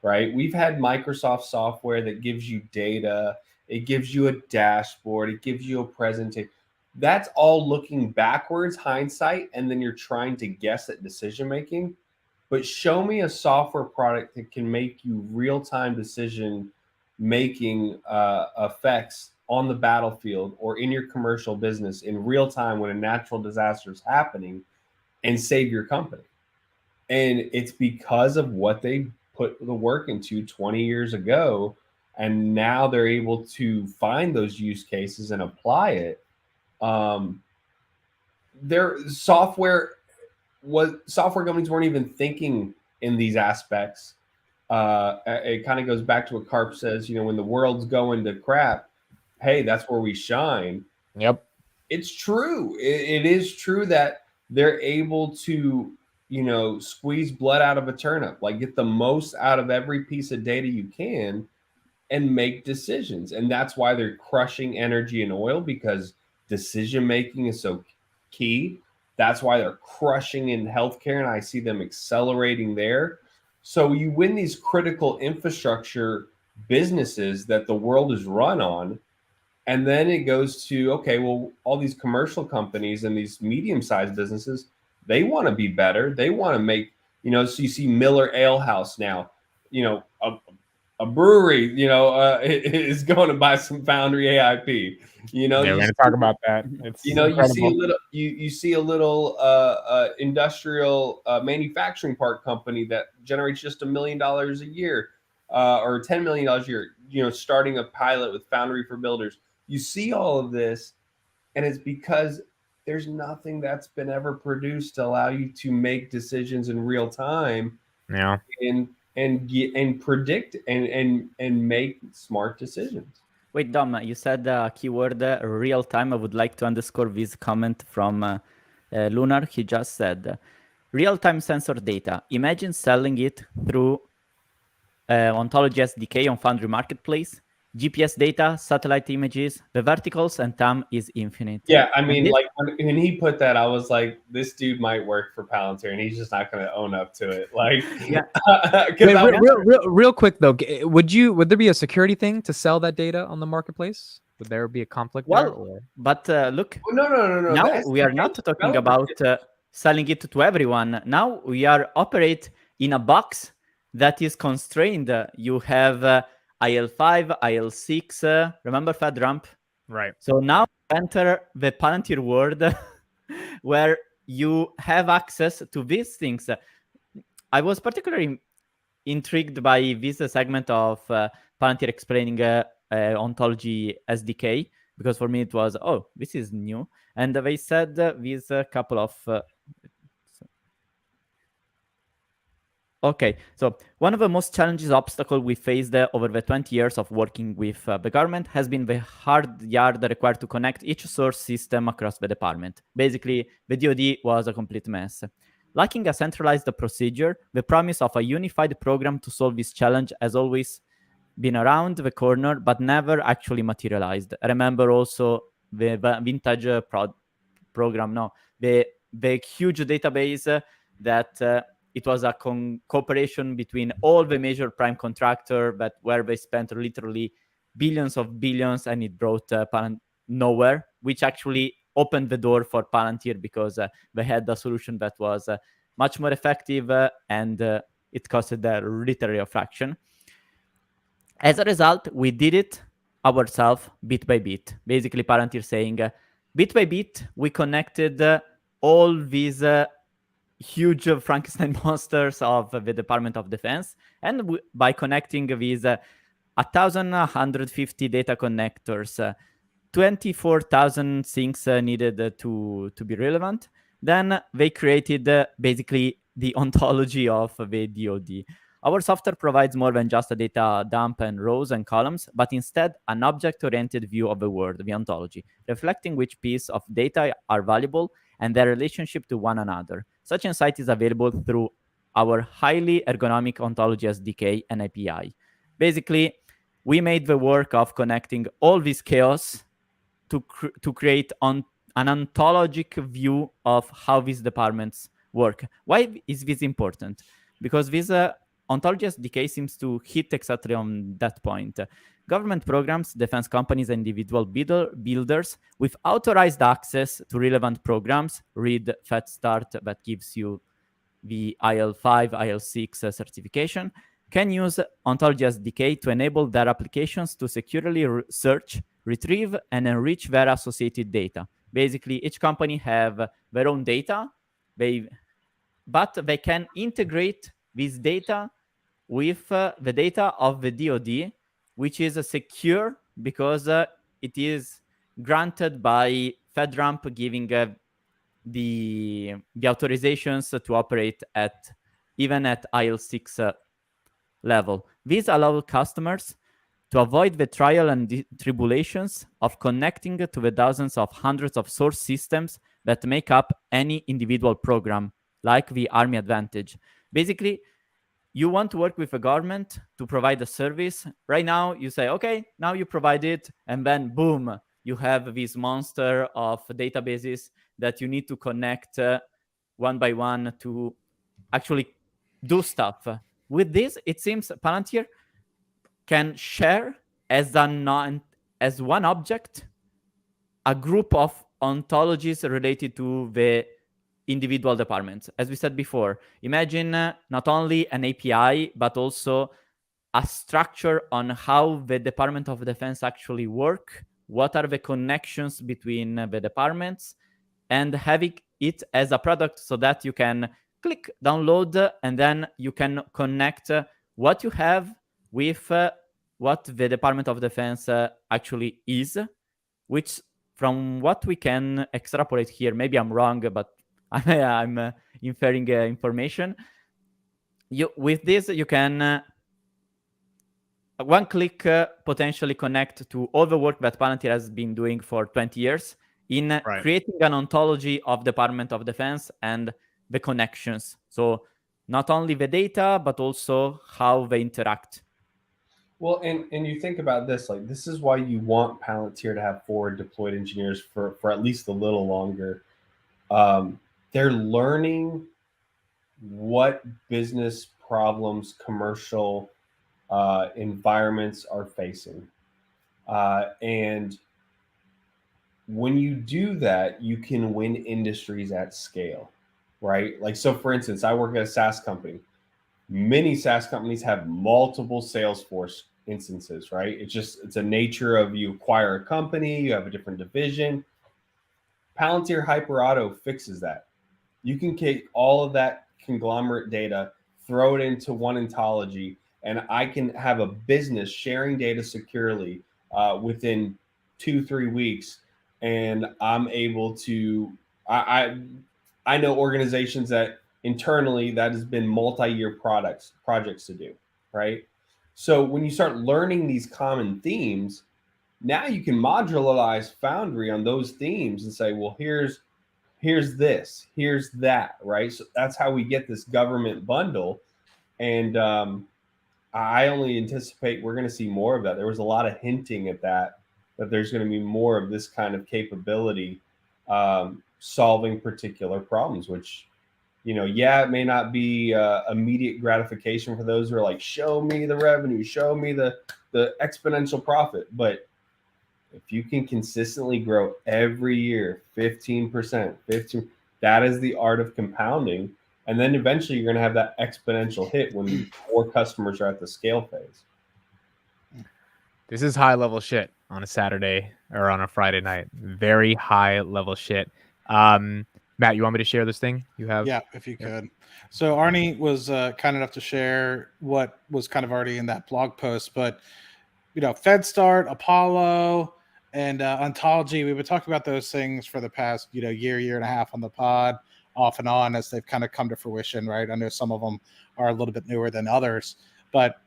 right? We've had Microsoft software that gives you data, it gives you a dashboard, it gives you a presentation. That's all looking backwards, hindsight, and then you're trying to guess at decision making. But show me a software product that can make you real-time decision making effects on the battlefield or in your commercial business in real time when a natural disaster is happening, and save your company. And it's because of what they put the work into 20 years ago, and now they're able to find those use cases and apply it. Their software companies weren't even thinking in these aspects. It kind of goes back to what Karp says, when the world's going to crap, hey, that's where we shine. Yep. It's true. It is true that they're able to, squeeze blood out of a turnip, like get the most out of every piece of data you can. and make decisions. And that's why they're crushing energy and oil, because decision making is so key. That's why they're crushing in healthcare, and I see them accelerating there. So you win these critical infrastructure businesses that the world is run on, and then it goes to, okay, well, all these commercial companies and these medium-sized businesses, they want to be better. They want to make, so you see Miller Ale House now, a brewery, is going to buy some Foundry AIP. We're going to talk about that. It's incredible. You see a little industrial manufacturing part company that generates just $1 million a year, or $10 million a year. Starting a pilot with Foundry for Builders. You see all of this, and it's because there's nothing that's been ever produced to allow you to make decisions in real time. Yeah. And predict and make smart decisions. Wait, Dom, you said the keyword real time. I would like to underscore this comment from Lunar. He just said real time sensor data. Imagine selling it through Ontology SDK on Foundry Marketplace. GPS data, satellite images, the verticals, and TAM is infinite. Yeah, I mean, like when he put that, I was like, this dude might work for Palantir, and he's just not going to own up to it. Like, yeah. Real quick though, would there be a security thing to sell that data on the marketplace? Would there be a conflict there? Or? But look, no. Now we are not talking about selling it to everyone. Now we are operate in a box that is constrained. You have IL5, IL6, remember FedRAMP? Right. So now enter the Palantir world where you have access to these things. I was particularly intrigued by this segment of Palantir explaining Ontology SDK, because for me it was, this is new. And they said this couple of... Okay, so one of the most challenging obstacles we faced over the 20 years of working with the government has been the hard yard required to connect each source system across the department. Basically, the DoD was a complete mess. Lacking a centralized procedure, the promise of a unified program to solve this challenge has always been around the corner, but never actually materialized. I remember also the vintage program, the huge database that... it was a cooperation between all the major prime contractor, but where they spent literally billions, and it brought nowhere, which actually opened the door for Palantir because they had a solution that was much more effective and it costed literally a fraction. As a result, we did it ourselves bit by bit. Basically, Palantir saying, bit by bit, we connected all these huge Frankenstein monsters of the Department of Defense, and by connecting these 1,150 data connectors, 24,000 things needed to be relevant, then they created basically the ontology of the DoD. Our software provides more than just a data dump and rows and columns, but instead an object-oriented view of the world, the ontology, reflecting which piece of data are valuable and their relationship to one another. Such insight is available through our highly ergonomic Ontology SDK and API. Basically, we made the work of connecting all this chaos to create an ontologic view of how these departments work. Why is this important? Because this Ontology SDK seems to hit exactly on that point. Government programs, defense companies, and individual builders with authorized access to relevant programs, read FedStart that gives you the IL5, IL6 certification, can use Ontology SDK to enable their applications to securely search, retrieve, and enrich their associated data. Basically, each company have their own data, but they can integrate this data with the data of the DoD, which is secure because it is granted by FedRAMP, giving the authorizations to operate even at IL6 level. These allow customers to avoid the trial and tribulations of connecting to the dozens of hundreds of source systems that make up any individual program, like the Army Advantage. Basically, you want to work with a government to provide a service. Right now, you say, okay, now you provide it, and then boom, you have this monster of databases that you need to connect one by one to actually do stuff. With this, it seems Palantir can share as one object a group of ontologies related to the individual departments. As we said before, imagine not only an API, but also a structure on how the Department of Defense actually work, what are the connections between the departments, and having it as a product so that you can click download and then you can connect what you have with what the Department of Defense actually is, which from what we can extrapolate here, maybe I'm wrong, but I'm inferring information. With this, you can one click potentially connect to all the work that Palantir has been doing for 20 years in creating an ontology of Department of Defense and the connections. So not only the data, but also how they interact. Well, and you think about this, like this is why you want Palantir to have forward deployed engineers for at least a little longer. They're learning what business problems commercial environments are facing. And when you do that, you can win industries at scale, right? Like, so for instance, I work at a SaaS company. Many SaaS companies have multiple Salesforce instances, right? It's a nature of you acquire a company, you have a different division. Palantir HyperAuto fixes that. You can take all of that conglomerate data, throw it into one ontology, and I can have a business sharing data securely within 2-3 weeks. And I'm able to, I know organizations that internally that has been multi-year projects to do, right? So when you start learning these common themes, now you can modularize Foundry on those themes and say, well, here's this, here's that, right? So that's how we get this government bundle. And I only anticipate we're going to see more of that. There was a lot of hinting at that there's going to be more of this kind of capability solving particular problems, which, you know, yeah, it may not be immediate gratification for those who are like, show me the revenue, show me the exponential profit. But if you can consistently grow every year 15%, that is the art of compounding. And then eventually you're going to have that exponential hit when more customers are at the scale phase. This is high level shit on a Saturday or on a Friday night. Very high level shit. Matt, you want me to share this thing you have? Yeah, if you could. So Arnie was kind enough to share what was kind of already in that blog post, but you know, FedStart, Apollo, and Ontology, we've been talking about those things for the past, you know, year and a half on the pod, off and on as they've kind of come to fruition, right? I know some of them are a little bit newer than others, but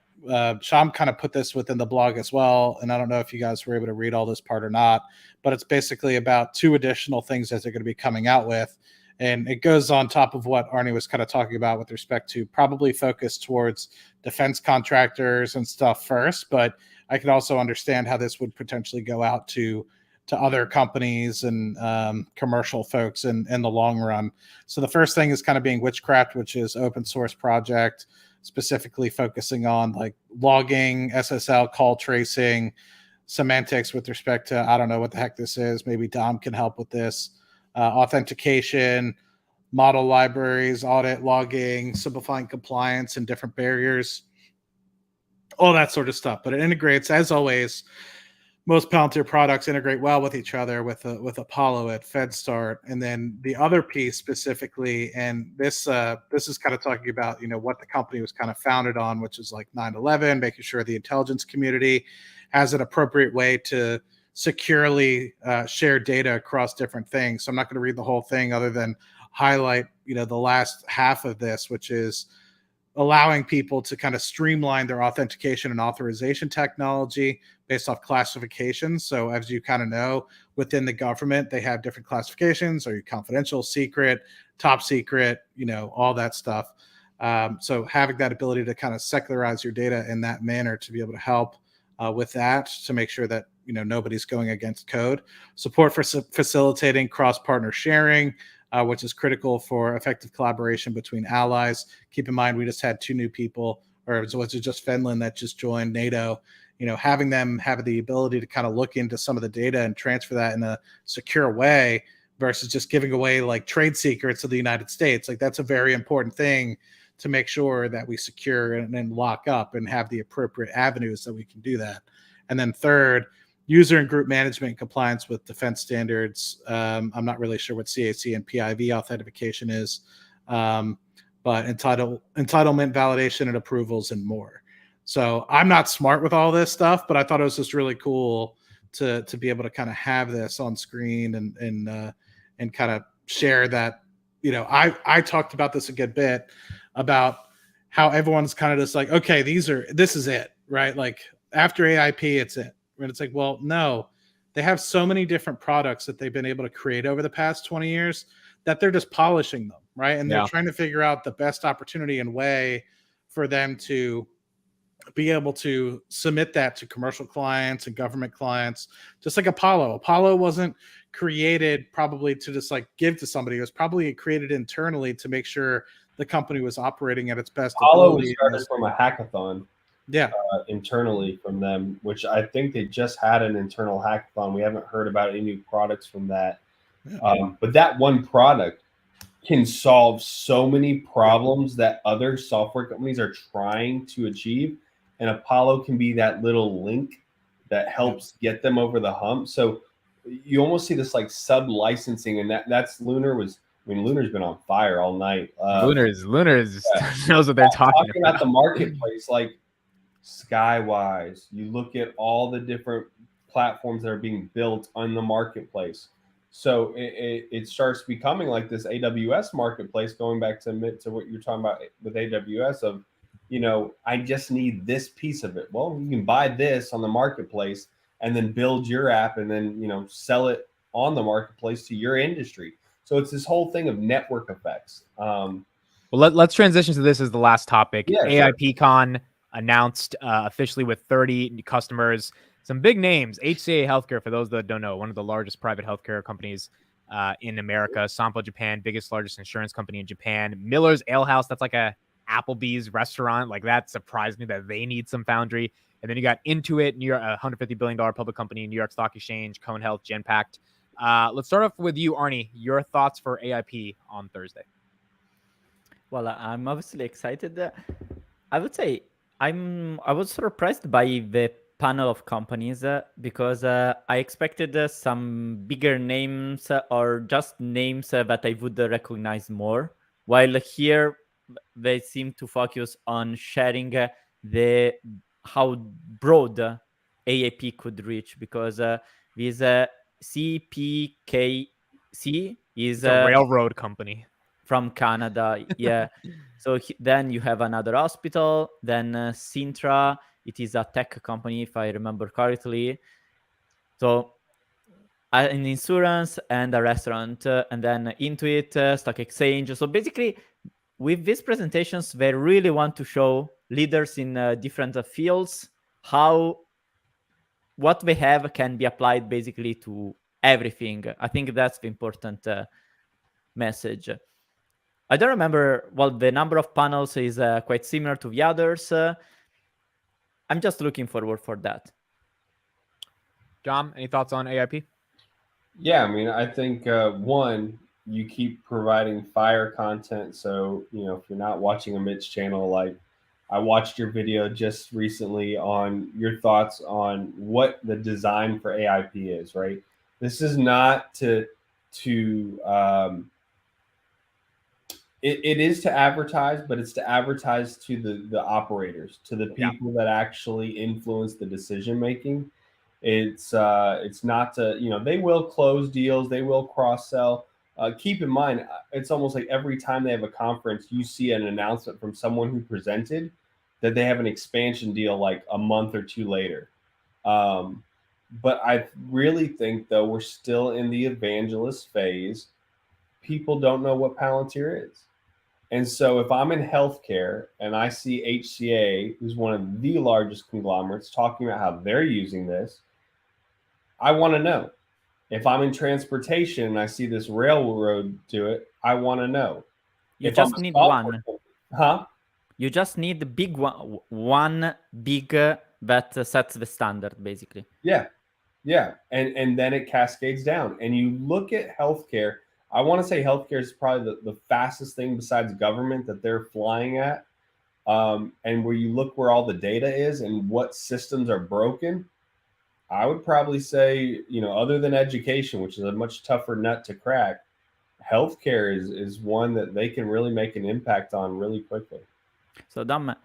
Sham kind of put this within the blog as well, and I don't know if you guys were able to read all this part or not, but it's basically about 2 additional things that they're going to be coming out with, and it goes on top of what Arnie was kind of talking about with respect to probably focus towards defense contractors and stuff first, but I can also understand how this would potentially go out to other companies and commercial folks in the long run. So the first thing is kind of being Witchcraft, which is open source project, specifically focusing on like logging, SSL, call tracing, semantics with respect to, I don't know what the heck this is. Maybe Dom can help with this. Authentication, model libraries, audit, logging, simplifying compliance and different barriers, all that sort of stuff. But it integrates, as always, most Palantir products integrate well with each other with Apollo at FedStart. And then the other piece specifically, and this is kind of talking about, you know, what the company was kind of founded on, which is like 9/11, making sure the intelligence community has an appropriate way to securely share data across different things. So I'm not going to read the whole thing other than highlight, you know, the last half of this, which is allowing people to kind of streamline their authentication and authorization technology based off classifications. So as you kind of know, within the government, they have different classifications. Are you confidential, secret, top secret, you know, all that stuff. So having that ability to kind of secularize your data in that manner to be able to help with that, to make sure that nobody's going against code. Support for facilitating cross-partner sharing, which is critical for effective collaboration between allies. Keep in mind, we just had 2 new people, or was it just Finland that just joined NATO? Having them have the ability to kind of look into some of the data and transfer that in a secure way versus just giving away like trade secrets of the United States. Like, that's a very important thing to make sure that we secure and lock up and have the appropriate avenues that we can do that. And then third, user and group management compliance with defense standards. I'm not really sure what CAC and PIV authentication is, but entitlement validation and approvals and more. So I'm not smart with all this stuff, but I thought it was just really cool to be able to kind of have this on screen and kind of share that. I talked about this a good bit about how everyone's kind of just like, okay, this is it, right? Like after AIP, it's it. And it's like, well, no, they have so many different products that they've been able to create over the past 20 years that they're just polishing them, right? And they're trying to figure out the best opportunity and way for them to be able to submit that to commercial clients and government clients, just like Apollo. Apollo wasn't created probably to just like give to somebody. It was probably created internally to make sure the company was operating at its best Apollo ability. was started from a hackathon. Yeah. Internally from them, which I think they just had an internal hackathon. We haven't heard about any new products from that. But that one product can solve so many problems that other software companies are trying to achieve. And Apollo can be that little link that helps get them over the hump. So you almost see this like sub licensing, and that's Lunar's been on fire all night. Lunar's knows what they're talking about the marketplace, like Skywise. You look at all the different platforms that are being built on the marketplace. So it starts becoming like this AWS marketplace, going back to what you're talking about with AWS of, I just need this piece of it. Well, you can buy this on the marketplace and then build your app and then, sell it on the marketplace to your industry. So it's this whole thing of network effects. Well, let's transition to this as the last topic. Yeah, AIPCon announced officially with 30 customers, some big names. HCA Healthcare, for those that don't know, one of the largest private healthcare companies in America. Sampo Japan, largest insurance company in Japan. Miller's Ale House, that's like a Applebee's restaurant. Like, that surprised me that they need some Foundry. And then you got Intuit, New York, a $150 billion public company, New York Stock Exchange, Cone Health, Genpact. Let's start off with you, Arnie. Your thoughts for AIP on Thursday? Well, I'm obviously excited. I would say I was surprised by the panel of companies because I expected some bigger names or just names that I would recognize more. While here they seem to focus on sharing how broad AIP could reach, because this CPKC is a railroad company from Canada. Yeah. So then you have another hospital, then Sintra. It is a tech company, if I remember correctly. So an insurance and a restaurant, and then Intuit, stock exchange. So basically, with these presentations, they really want to show leaders in different fields how what they have can be applied basically to everything. I think that's the important message. I don't remember. Well, the number of panels is quite similar to the others. I'm just looking forward for that. John, any thoughts on AIP? Yeah, I mean, I think one, you keep providing fire content. So, if you're not watching a Mitch channel, like I watched your video just recently on your thoughts on what the design for AIP is, right? This is not it is to advertise, but it's to advertise to the operators, to the people that actually influence the decision making. It's not to, they will close deals, they will cross sell. Keep in mind, it's almost like every time they have a conference, you see an announcement from someone who presented that they have an expansion deal like a month or two later. But I really think, though, we're still in the evangelist phase. People don't know what Palantir is. And so if I'm in healthcare and I see HCA, who's one of the largest conglomerates, talking about how they're using this, I want to know. If I'm in transportation and I see this railroad do it, I want to know. You If just I'm a need software one. huh? You just need the big one big that sets the standard, basically. Yeah. And then it cascades down. And you look at healthcare. I want to say healthcare is probably the fastest thing besides government that they're flying at. And where you look where all the data is and what systems are broken, I would probably say, other than education, which is a much tougher nut to crack, healthcare is one that they can really make an impact on really quickly. So Dom,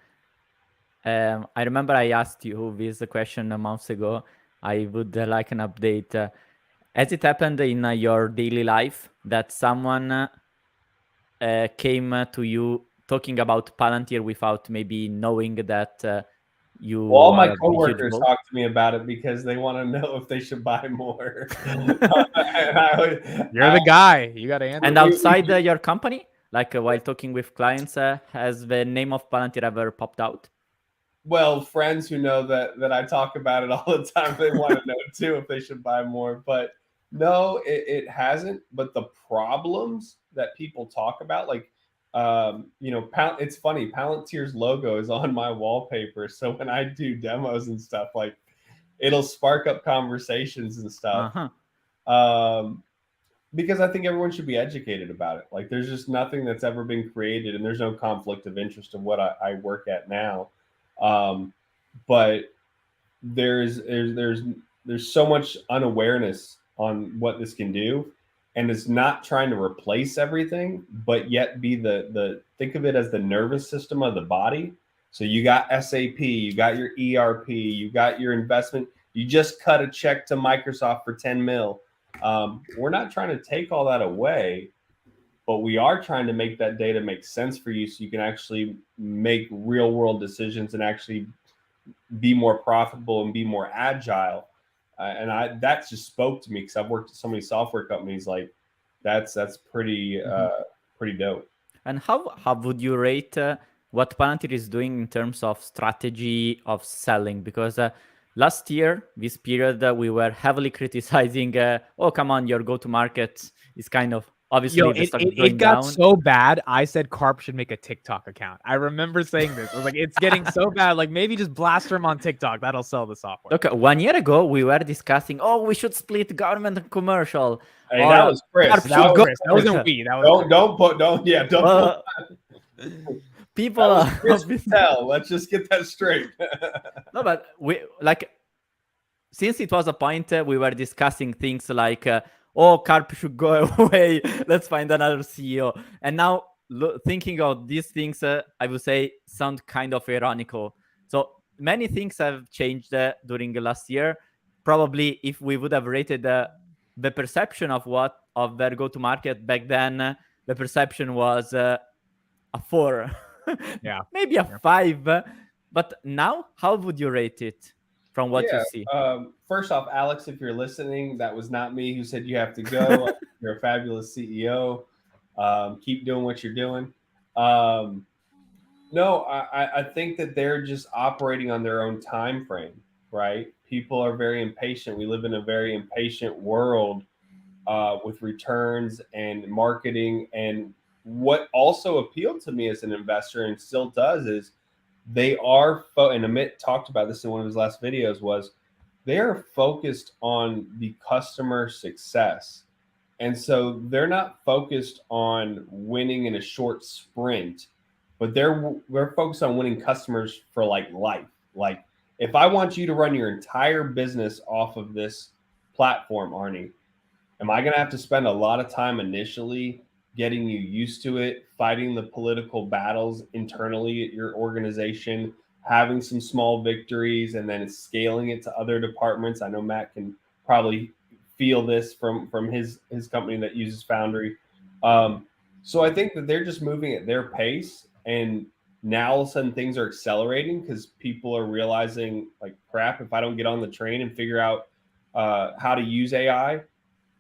I remember I asked you this question a month ago. I would like an update. Has it happened in your daily life that someone came to you talking about Palantir without maybe knowing that you Well, all my are a huge coworkers bull? talk to me about it because they want to know if they should buy more. You're the guy. You got to answer. And outside your company, like while talking with clients, has the name of Palantir ever popped out? Well, friends who know that I talk about it all the time, they want to know too if they should buy more. But no, it hasn't. But the problems that people talk about, like, it's funny. Palantir's logo is on my wallpaper, so when I do demos and stuff, like, it'll spark up conversations and stuff. Because I think everyone should be educated about it. Like, there's just nothing that's ever been created, and there's no conflict of interest of what I work at now. But there's so much unawareness on what this can do, and it's not trying to replace everything, but yet be the think of it as the nervous system of the body. So you got SAP, you got your ERP, you got your investment. You just cut a check to Microsoft for 10 mil. We're not trying to take all that away, but we are trying to make that data make sense for you so you can actually make real world decisions and actually be more profitable and be more agile. And that just spoke to me because I've worked at so many software companies. Like, that's pretty pretty dope. And how would you rate what Palantir is doing in terms of strategy of selling? Because last year, this period, we were heavily criticizing, oh, come on, your go-to-market is kind of obviously it got so bad. I said Carp should make a TikTok account. I remember saying this. I was like, it's getting so bad. Like, maybe just blast him on TikTok. That'll sell the software. Look, 1 year ago, we were discussing, oh, we should split government and commercial. Hey, that was Chris. That wasn't we. That was people Chris tell. Let's just get that straight. No, but since it was a point, we were discussing things like, oh, Carp should go away. Let's find another CEO. And now thinking of these things, I would say sound kind of ironical. So many things have changed during the last year. Probably if we would have rated the perception of their go-to-market back then, the perception was a 4. Yeah. Maybe a 5. But now, how would you rate it from what you see? First off, Alex, if you're listening, that was not me who said you have to go. You're a fabulous CEO. Keep doing what you're doing. No, I think that they're just operating on their own time frame, right? People are very impatient. We live in a very impatient world with returns and marketing. And what also appealed to me as an investor and still does is they are, and Amit talked about this in one of his last videos, was they are focused on the customer success. And so they're not focused on winning in a short sprint, but they're focused on winning customers for like life. Like, if I want you to run your entire business off of this platform, Arnie, am I going to have to spend a lot of time initially getting you used to it, fighting the political battles internally at your organization, having some small victories, and then scaling it to other departments? I know Matt can probably feel this from his company that uses Foundry. So I think that they're just moving at their pace, and now all of a sudden things are accelerating because people are realizing, like, crap, if I don't get on the train and figure out how to use AI,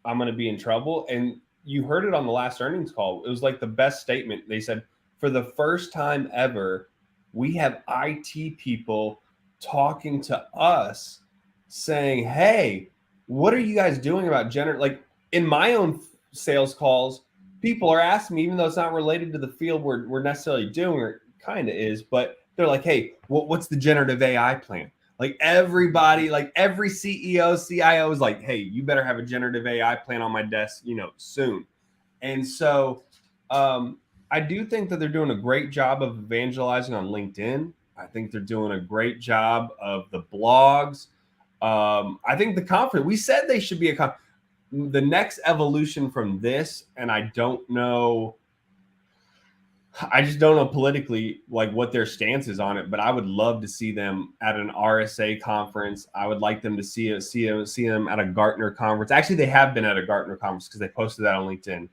I'm going to be in trouble. And you heard it on the last earnings call. It was like the best statement. They said for the first time ever, we have IT people talking to us saying, hey, what are you guys doing about like in my own sales calls, people are asking me, even though it's not related to the field we're necessarily doing, or it kind of is, but they're like, hey, what's the generative AI plan? Like everybody, like every CEO, CIO is like, hey, you better have a generative AI plan on my desk, soon. And so I do think that they're doing a great job of evangelizing on LinkedIn. I think they're doing a great job of the blogs. I think the conference, we said they should be the next evolution from this, and I just don't know politically like what their stance is on it, but I would love to see them at an RSA conference. I would like them to see them at a Gartner conference. Actually, they have been at a Gartner conference because they posted that on LinkedIn.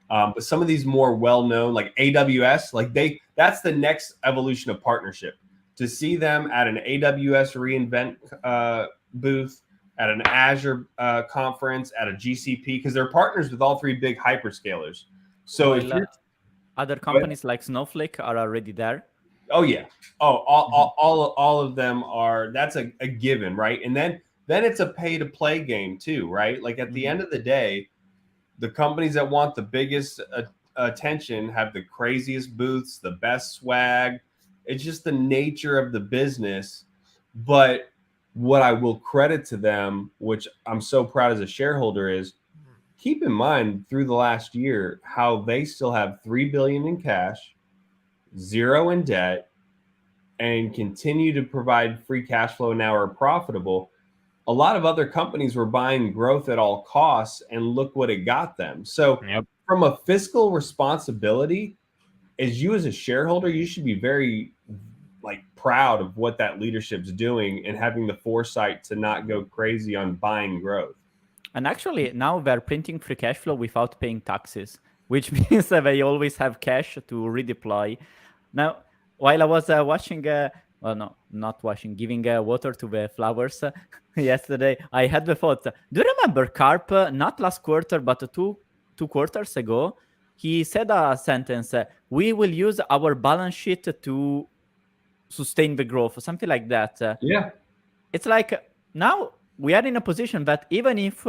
But some of these more well-known, like AWS, that's the next evolution of partnership. To see them at an AWS reInvent booth, at an Azure conference, at a GCP, because they're partners with all three big hyperscalers. So if you're other companies like Snowflake are already there. Oh yeah. Oh, all of them are. That's a given, right? And then it's a pay to play game too, right? Like at the end of the day, the companies that want the biggest attention have the craziest booths, the best swag. It's just the nature of the business. But what I will credit to them, which I'm so proud as a shareholder, is keep in mind through the last year how they still have $3 billion in cash, 0 in debt, and continue to provide free cash flow, now are profitable. A lot of other companies were buying growth at all costs, and look what it got them. So from a fiscal responsibility, as a shareholder, you should be very proud of what that leadership's doing and having the foresight to not go crazy on buying growth. And actually, now they're printing free cash flow without paying taxes, which means that they always have cash to redeploy. Now, while I was giving water to the flowers yesterday, I had the thought, do you remember Carp, not last quarter, but two quarters ago, he said a sentence, we will use our balance sheet to sustain the growth, or something like that. Yeah. It's like now we are in a position that even if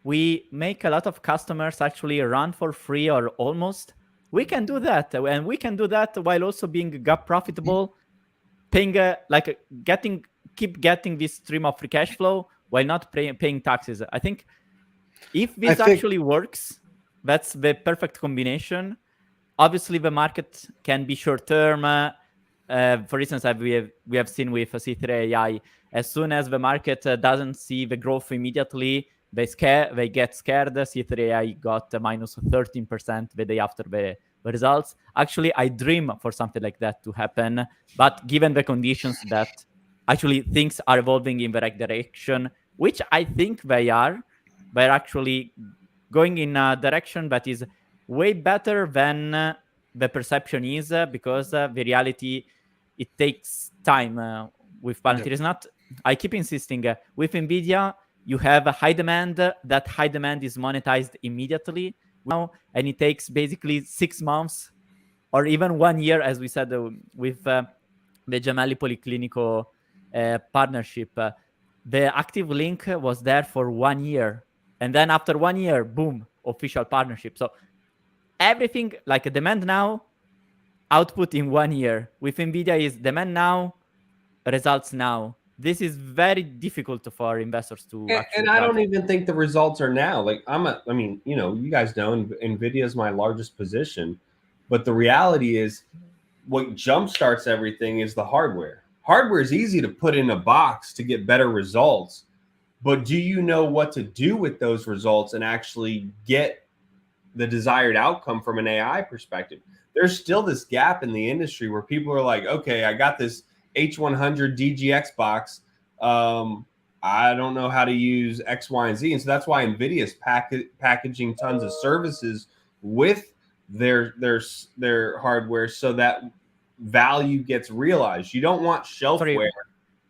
we make a lot of customers actually run for free or almost, we can do that. And we can do that while also being GAAP profitable, paying, keep getting this stream of free cash flow while not paying taxes. I think if this actually works, that's the perfect combination. Obviously, the market can be short-term. For instance, we have seen with C3 AI, as soon as the market doesn't see the growth immediately, they get scared. C3 AI got minus 13% the day after the results. Actually, I dream for something like that to happen, but given the conditions that actually things are evolving in the right direction, which I think they're actually going in a direction that is way better than the perception is, because the reality, it takes time with Palantir. It's not, I keep insisting, with NVIDIA, you have a high demand. That high demand is monetized immediately now, and it takes basically 6 months or even 1 year, as we said with the Gemelli Policlinico partnership. The active link was there for 1 year. And then after 1 year, boom, official partnership. So everything like a demand now, output in 1 year. With NVIDIA is demand now, results now. This is very difficult for investors to actually. And I don't even think the results are now. Like you guys know NVIDIA is my largest position, but the reality is what jumpstarts everything is the hardware. Hardware is easy to put in a box to get better results, but do you know what to do with those results and actually get the desired outcome from an AI perspective? There's still this gap in the industry where people are like, okay, I got this H100 DGX box. I don't know how to use X, Y, and Z. And so that's why NVIDIA is packaging tons of services with their hardware so that value gets realized. You don't want shelfware.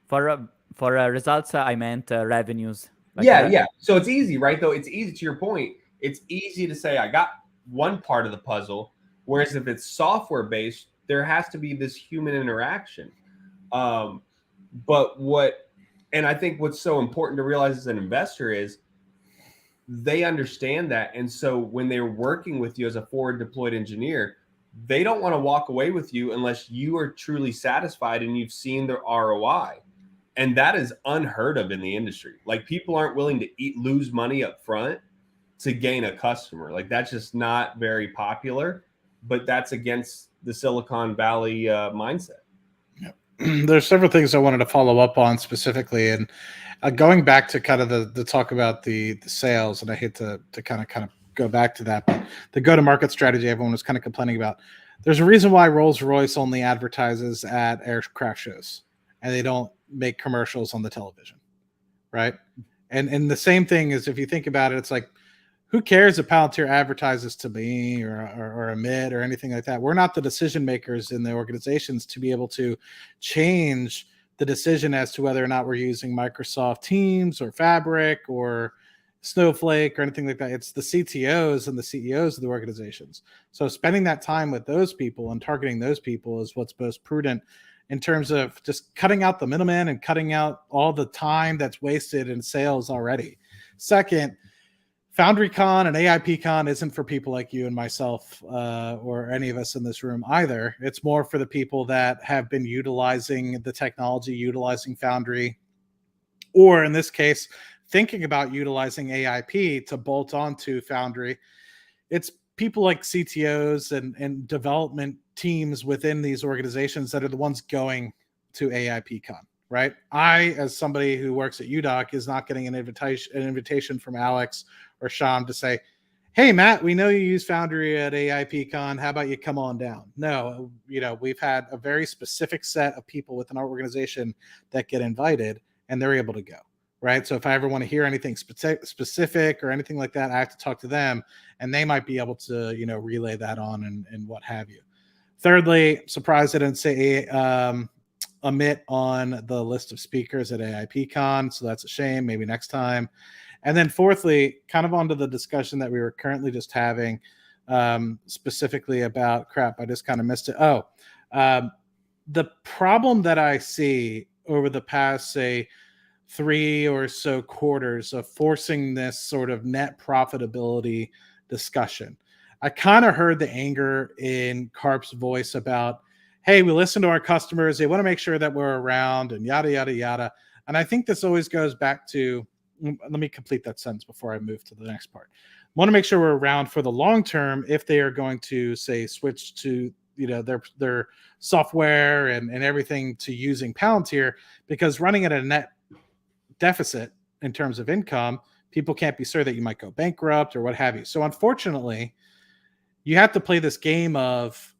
For results, I meant revenues. Yeah. So it's easy, right? Though it's easy, to your point. It's easy to say I got one part of the puzzle. Whereas if it's software based, there has to be this human interaction. And I think what's so important to realize as an investor is they understand that. And so when they're working with you as a forward deployed engineer, they don't want to walk away with you unless you are truly satisfied and you've seen the ROI. And that is unheard of in the industry. Like, people aren't willing to lose money up front to gain a customer. Like, that's just not very popular, but that's against the Silicon Valley mindset. There's several things I wanted to follow up on specifically, and going back to kind of the talk about the sales, and I hate to kind of go back to that, but the go-to-market strategy everyone was kind of complaining about. There's a reason why Rolls-Royce only advertises at aircraft shows, and they don't make commercials on the television, right? And the same thing is, if you think about it, it's like, who cares if Palantir advertises to me or Amit or anything like that? We're not the decision makers in the organizations to be able to change the decision as to whether or not we're using Microsoft Teams or Fabric or Snowflake or anything like that. It's the CTOs and the CEOs of the organizations. So spending that time with those people and targeting those people is what's most prudent in terms of just cutting out the middleman and cutting out all the time that's wasted in sales already. Second, FoundryCon and AIPCon isn't for people like you and myself or any of us in this room either. It's more for the people that have been utilizing the technology, utilizing Foundry, or in this case, thinking about utilizing AIP to bolt onto Foundry. It's people like CTOs and development teams within these organizations that are the ones going to AIPCon, right? I, as somebody who works at UDOC, is not getting an invitation from Alex or Sham to say, hey, Matt, we know you use Foundry at AIPCon. How about you come on down? No, we've had a very specific set of people within our organization that get invited, and they're able to go, right? So if I ever want to hear anything specific or anything like that, I have to talk to them, and they might be able to, relay that on and what have you. Thirdly, surprised I didn't say Amit on the list of speakers at AIPCon, so that's a shame. Maybe next time. And then fourthly, kind of onto the discussion that we were currently just having, specifically about crap. I just kind of missed it. The problem that I see over the past, say, 3 or so quarters of forcing this sort of net profitability discussion. I kind of heard the anger in Karp's voice about, hey, we listen to our customers. They want to make sure that we're around and yada, yada, yada. And I think this always goes back to, let me complete that sentence before I move to the next part. Want to make sure we're around for the long term if they are going to, say, switch to their software and everything to using Palantir, because running at a net deficit in terms of income, people can't be sure that you might go bankrupt or what have you. So unfortunately, you have to play this game of,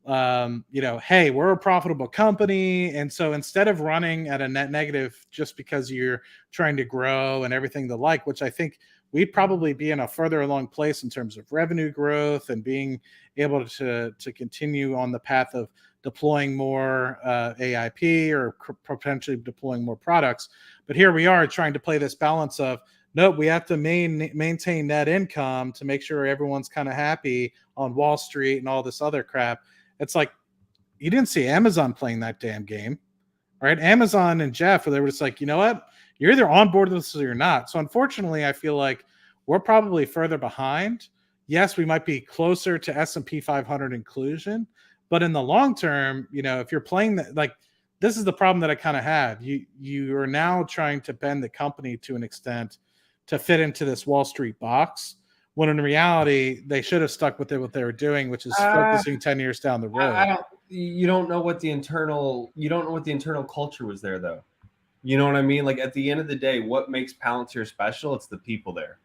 hey, we're a profitable company. And so instead of running at a net negative just because you're trying to grow and everything the like, which I think we'd probably be in a further along place in terms of revenue growth and being able to continue on the path of deploying more AIP or potentially deploying more products. But here we are trying to play this balance of, nope, we have to maintain net income to make sure everyone's kind of happy on Wall Street and all this other crap. It's like, you didn't see Amazon playing that damn game, right? Amazon and Jeff, they were just like, you know what? You're either on board with this or you're not. So unfortunately, I feel like we're probably further behind. Yes, we might be closer to S&P 500 inclusion, but in the long term, if you're playing that, like, this is the problem that I kind of have. You are now trying to bend the company to an extent to fit into this Wall Street box, when in reality they should have stuck with what they were doing, which is focusing 10 years down the road. You don't know what the internal culture was there, though. You know what I mean? Like, at the end of the day, what makes Palantir special? It's the people there.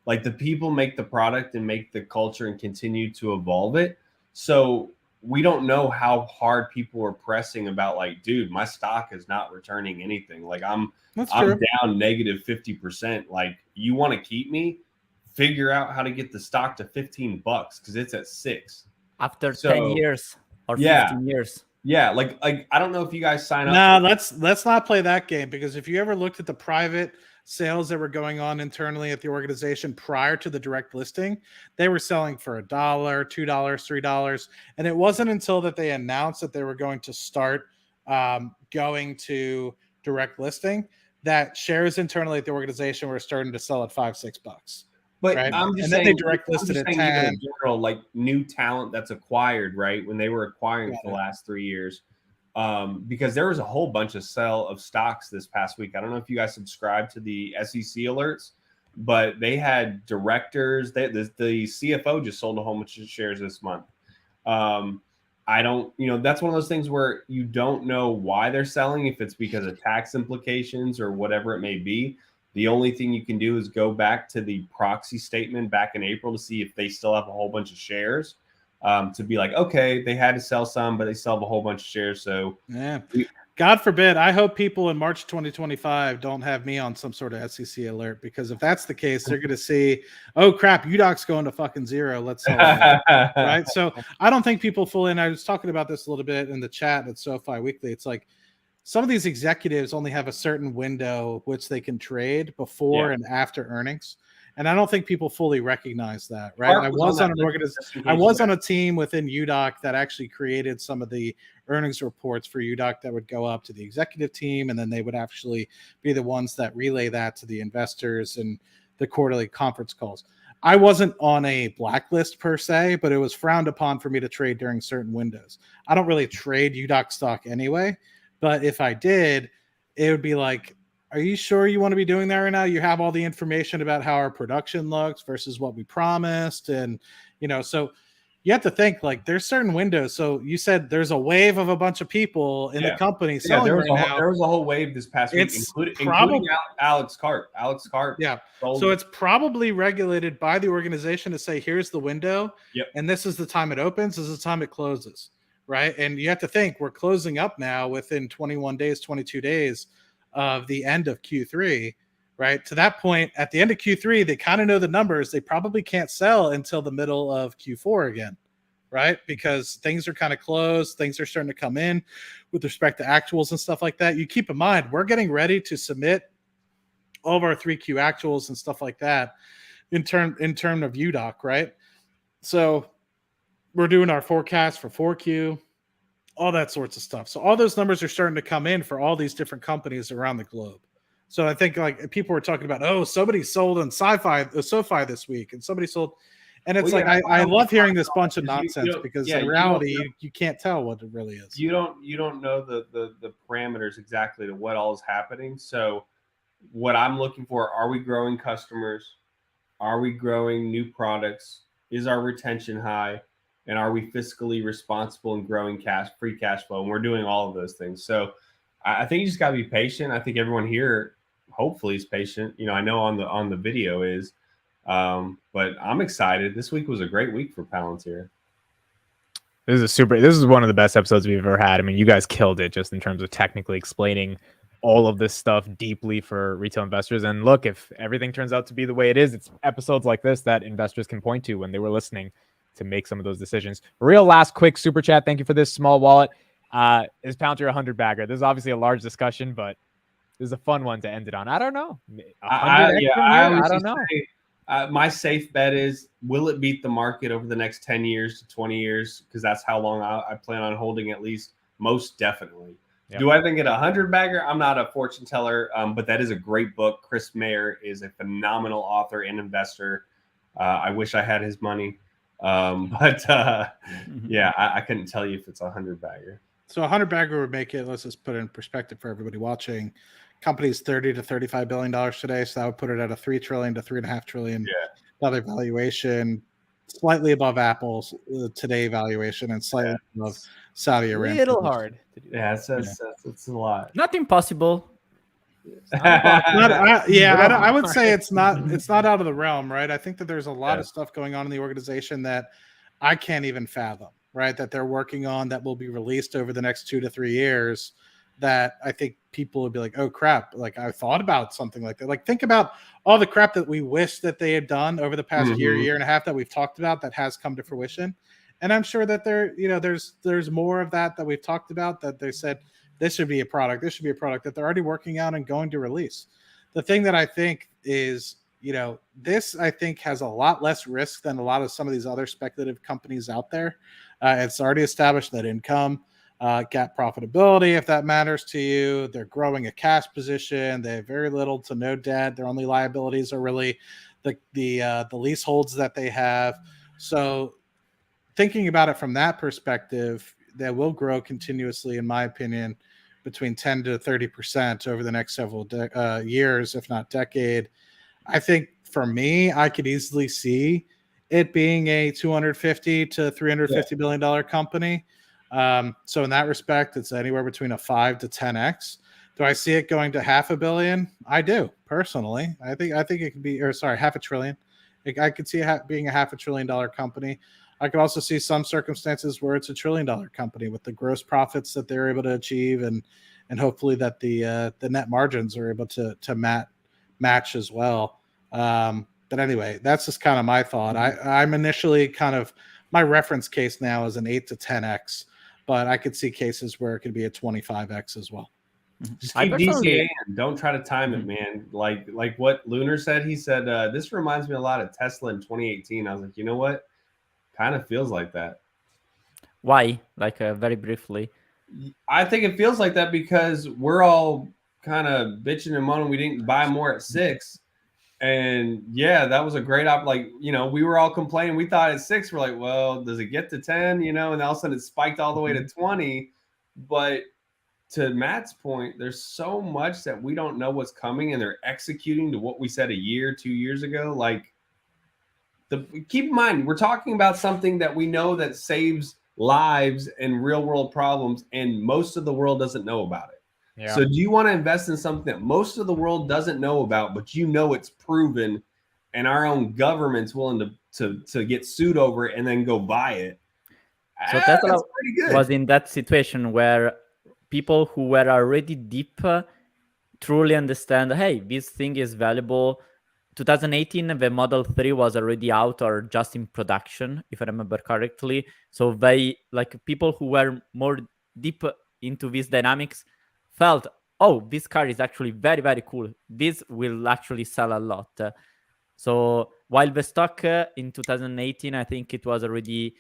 Like, the people make the product and make the culture and continue to evolve it. So we don't know how hard people were pressing about, like, dude, my stock is not returning anything. Like, I'm down negative 50%. Like, you want to keep me? Figure out how to get the stock to $15 because it's at $6 after 10 years or 15 years. Yeah, like I don't know if you guys sign up. No, let's not play that game, because if you ever looked at the private sales that were going on internally at the organization prior to the direct listing, they were selling for $1, $2, $3, and it wasn't until that they announced that they were going to start going to direct listing that shares internally at the organization were starting to sell at $5-6. But Right? I'm just And saying, then they direct listed at even 10. in general, like new talent that's acquired, right? When they were acquiring Yeah. for the last 3 years, because there was a whole bunch of sell of stocks this past week. I don't know if you guys subscribe to the SEC alerts, but they had directors. The CFO just sold a whole bunch of shares this month. I don't, that's one of those things where you don't know why they're selling, if it's because of tax implications or whatever it may be. The only thing you can do is go back to the proxy statement back in April to see if they still have a whole bunch of shares, to be like, okay, they had to sell some, but they still have a whole bunch of shares. So yeah, God forbid. I hope people in March 2025 don't have me on some sort of SEC alert, because if that's the case, they're going to see, oh crap, UDOC's going to fucking zero. Let's sell it. Right. So I don't think people fully, and I was talking about this a little bit in the chat at SoFi Weekly. It's like some of these executives only have a certain window which they can trade before and after earnings. And I don't think people fully recognize that, right? Karp I was was on on that an list just in I case was you on a team within UDOC that actually created some of the earnings reports for UDOC that would go up to the executive team, and then they would actually be the ones that relay that to the investors and the quarterly conference calls. I wasn't on a blacklist per se, but it was frowned upon for me to trade during certain windows. I don't really trade UDOC stock anyway, but if I did, it would be like, are you sure you want to be doing that right now? You have all the information about how our production looks versus what we promised. And, so you have to think, like, there's certain windows. So you said there's a wave of a bunch of people in the company selling there right now. There was a whole wave this past week, including Alex Karp. Alex Karp. Yeah. So it's probably regulated by the organization to say, here's the window. Yep. And this is the time it opens. This is the time it closes. Right. And you have to think, we're closing up now within 21 days, 22 days of the end of Q3, right? To that point, at the end of Q3, they kind of know the numbers. They probably can't sell until the middle of Q4 again, right? Because things are kind of closed. Things are starting to come in with respect to actuals and stuff like that. You keep in mind, we're getting ready to submit all of our 3Q actuals and stuff like that in term of UDOC, right? So we're doing our forecast for 4Q, all that sorts of stuff. So all those numbers are starting to come in for all these different companies around the globe. So I think, like, people were talking about, oh, somebody sold in SoFi this week, and somebody sold, and it's I love hearing this bunch of nonsense, because in reality, you can't tell what it really is. You don't know the parameters exactly to what all is happening. So what I'm looking for, are we growing customers? Are we growing new products? Is our retention high? And are we fiscally responsible and growing free cash flow? And we're doing all of those things. So I think you just got to be patient. I think everyone here hopefully is patient. I know on the video is, but I'm excited. This week was a great week for Palantir. This is one of the best episodes we've ever had. I mean, you guys killed it just in terms of technically explaining all of this stuff deeply for retail investors. And look, if everything turns out to be the way it is, it's episodes like this that investors can point to when they were listening to make some of those decisions. Real last quick super chat. Thank you for this small wallet. Is Palantir 100 bagger? This is obviously a large discussion, but this is a fun one to end it on. I don't know. I don't know. My safe bet is, will it beat the market over the next 10 years to 20 years? Because that's how long I plan on holding, at least. Most definitely. Yep. Do I think it 100 bagger? I'm not a fortune teller, but that is a great book. Chris Mayer is a phenomenal author and investor. I wish I had his money. I couldn't tell you if it's 100 bagger. So 100 bagger would make it, let's just put it in perspective for everybody watching, company's $30 to $35 billion today. So that would put it at a $3 trillion to $3.5 trillion valuation, slightly above Apple's today valuation, and slightly above Saudi Arabia. A little hard to do. Yeah, it's a lot. Not impossible. I would say it's not out of the realm, right? I think that there's a lot of stuff going on in the organization that I can't even fathom, right? That they're working on that will be released over the next 2 to 3 years, that I think people would be like, oh crap, like I thought about something like that. Like, think about all the crap that we wish that they had done over the past year and a half that we've talked about that has come to fruition. And I'm sure that there's more of that we've talked about, that they said this should be a product that they're already working out and going to release. The thing that I think is, this I think has a lot less risk than a lot of some of these other speculative companies out there. It's already established net income, GAAP profitability, if that matters to you. They're growing a cash position. They have very little to no debt. Their only liabilities are really the leaseholds that they have. So thinking about it from that perspective, they will grow continuously, in my opinion, between 10 to 30% over the next several years, if not decade. I think for me, I could easily see it being a $250 to $350 billion company. So in that respect, it's anywhere between a 5 to 10x. Do I see it going to $500 million? I do, personally. I think it could be, $500 billion. I could see it being a $500 billion company. I could also see some circumstances where it's a $1 trillion company with the gross profits that they're able to achieve, and hopefully that the net margins are able to match as well. But anyway, that's just kind of my thought. I'm initially kind of, my reference case now is an 8 to 10x, but I could see cases where it could be a 25x as well. Just keep DCA and don't try to time it, man. Like what Lunar said, he said, this reminds me a lot of Tesla in 2018. I was like, you know what? Kind of feels like that. Why? Like very briefly. I think it feels like that because we're all kind of bitching and moaning we didn't buy more at 6. And yeah, that was a great we were all complaining. We thought at 6, we're like, well, does it get to 10? And all of a sudden it spiked all the way to 20. But to Matt's point, there's so much that we don't know what's coming, and they're executing to what we said a year, 2 years ago. Keep in mind, we're talking about something that we know that saves lives and real world problems, and most of the world doesn't know about it. Yeah. So do you want to invest in something that most of the world doesn't know about, but it's proven, and our own government's willing to get sued over it and then go buy it? So Tesla was in that situation where people who were already deep truly understand, hey, this thing is valuable. 2018, the Model 3 was already out or just in production, if I remember correctly. So people who were more deep into these dynamics felt, oh, this car is actually very, very cool. This will actually sell a lot. So while the stock in 2018, I think it was already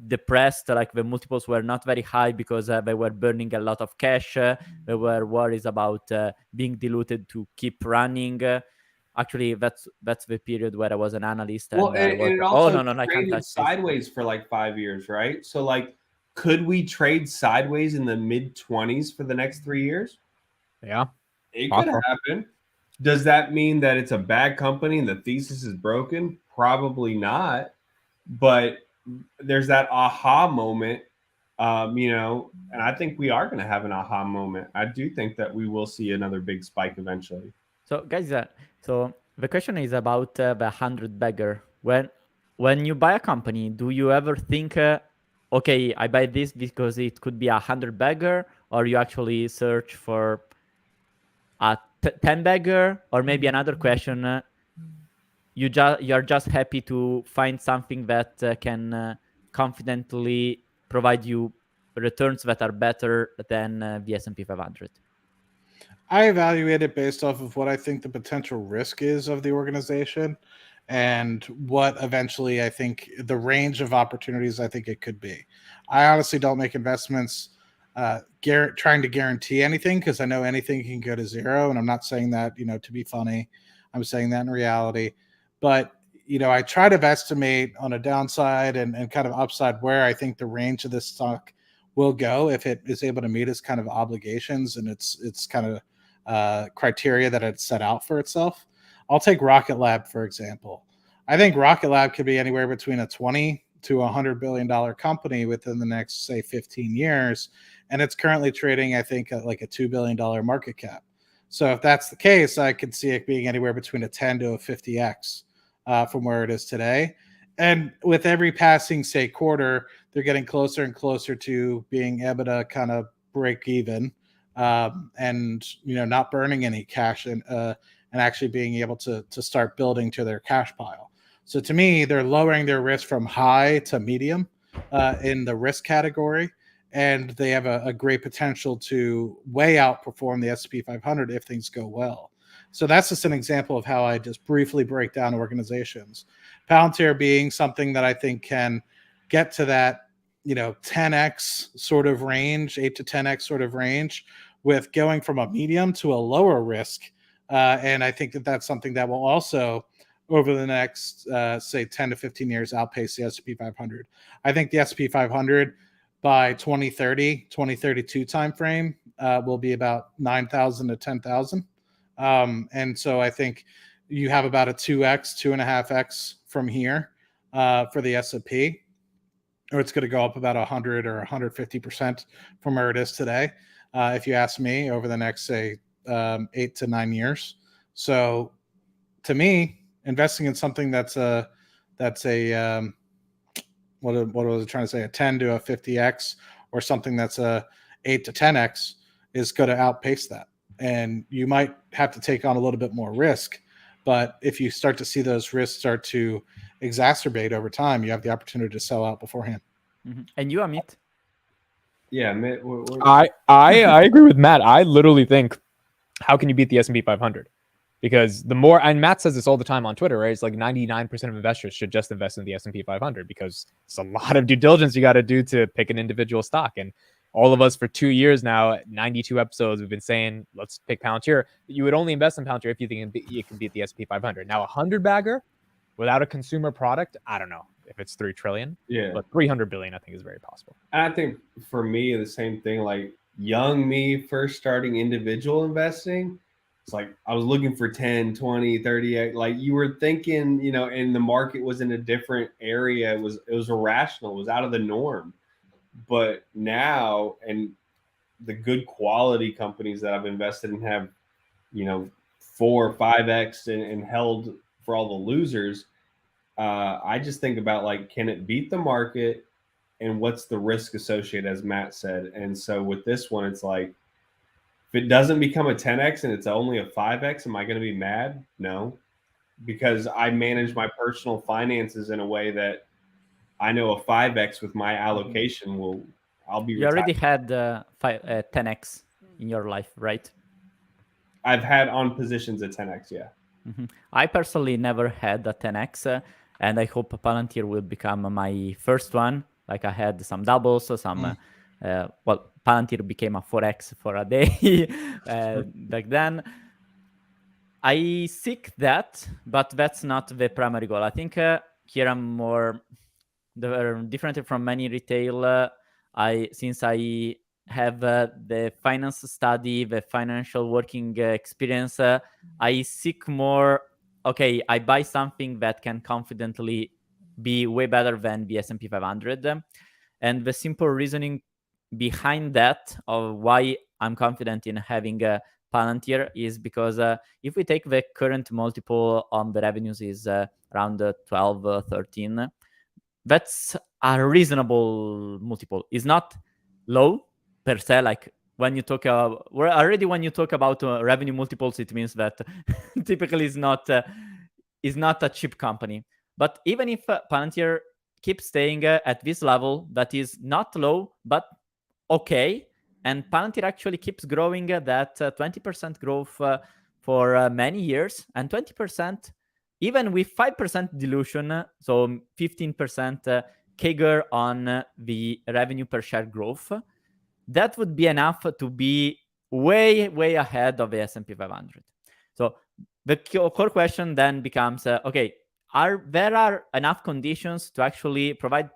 depressed, like the multiples were not very high because they were burning a lot of cash. They were worries about being diluted to keep running. Actually, that's the period where I was an analyst. And it also traded sideways for like 5 years, right? So could we trade sideways in the mid-20s for the next 3 years? Yeah. It could happen. Does that mean that it's a bad company and the thesis is broken? Probably not. But there's that aha moment, and I think we are going to have an aha moment. I do think that we will see another big spike eventually. So guys, so the question is about the 100 bagger. When you buy a company, do you ever think, okay, I buy this because it could be 100 bagger, or you actually search for a 10 bagger? Or maybe another question, you're just happy to find something that can confidently provide you returns that are better than the S&P 500? I evaluate it based off of what I think the potential risk is of the organization, and what eventually I think the range of opportunities I think it could be. I honestly don't make investments trying to guarantee anything, because I know anything can go to zero, and I'm not saying that to be funny. I'm saying that in reality. But I try to estimate on a downside and kind of upside where I think the range of this stock will go if it is able to meet its kind of obligations and its kind of criteria that it's set out for itself. I'll take Rocket Lab, for example. I think Rocket Lab could be anywhere between a 20 to $100 billion company within the next, say, 15 years. And it's currently trading, I think, at like a $2 billion market cap. So if that's the case, I could see it being anywhere between a 10 to a 50x from where it is today. And with every passing, say, quarter, they're getting closer and closer to being able to kind of break even, and not burning any cash, and actually being able to start building to their cash pile. So to me, they're lowering their risk from high to medium, in the risk category, and they have a great potential to way outperform the S&P 500 if things go well. So that's just an example of how I just briefly break down organizations. Palantir being something that I think can get to that, 10x sort of range, 8 to 10x sort of range, with going from a medium to a lower risk. And I think that that's something that will also, over the next, say, 10 to 15 years, outpace the S&P 500. I think the S&P 500 by 2032 timeframe will be about 9,000 to 10,000. And so I think you have about a 2x, 2.5x from here for the S&P, or it's going to go up about 100 or 150% from where it is today, if you ask me, over the next, say, 8 to 9 years. So to me, investing in something that's a what was I trying to say, a 10 to a 50x, or something that's a 8 to 10x, is going to outpace that. And you might have to take on a little bit more risk, but if you start to see those risks start to exacerbate over time, you have the opportunity to sell out beforehand. Mm-hmm. And you, Amit? Yeah, I agree with Matt. I literally think, how can you beat the S&P 500? Because the more, and Matt says this all the time on Twitter, right? It's like 99% of investors should just invest in the S&P 500, because it's a lot of due diligence you got to do to pick an individual stock. And all of us for 2 years now, 92 episodes, we've been saying, let's pick Palantir. You would only invest in Palantir if you think you can beat the S&P 500. Now, a 100 bagger without a consumer product, I don't know if it's 3 trillion, but 300 billion, I think, is very possible. And I think for me, the same thing, like young me first starting individual investing, it's like I was looking for 10, 20, 30, like you were thinking, and the market was in a different area. It was irrational. It was out of the norm. But now, and the good quality companies that I've invested in have, 4 or 5x and held for all the losers. I just think about, like, can it beat the market, and what's the risk associated, as Matt said. And so with this one, it's like, if it doesn't become a 10x and it's only a 5x, am I going to be mad? No, because I manage my personal finances in a way that I know a 5x with my allocation I'll be. You already had 10x in your life, right? I've had on positions at 10x, yeah. Mm-hmm. I personally never had a 10x, and I hope Palantir will become my first one. Like, I had some doubles, some. Palantir became a 4x for a day back then. I seek that, but that's not the primary goal. I think here I'm more different from many retail. Since I have the finance study, the financial working experience, I seek more, okay, I buy something that can confidently be way better than the S&P 500. And the simple reasoning behind that, of why I'm confident in having a Palantir, is because if we take the current multiple on the revenues is around 12, 13, that's a reasonable multiple. It's not low per se. Like, when you talk when you talk about revenue multiples, it means that typically is not a cheap company. But even if Palantir keeps staying at this level, that is not low but okay, and Palantir actually keeps growing that 20% growth for many years, and 20% even with 5% dilution, so 15% CAGR on the revenue per share growth, that would be enough to be way, way ahead of the S&P 500. So the core question then becomes, okay, there are enough conditions to actually provide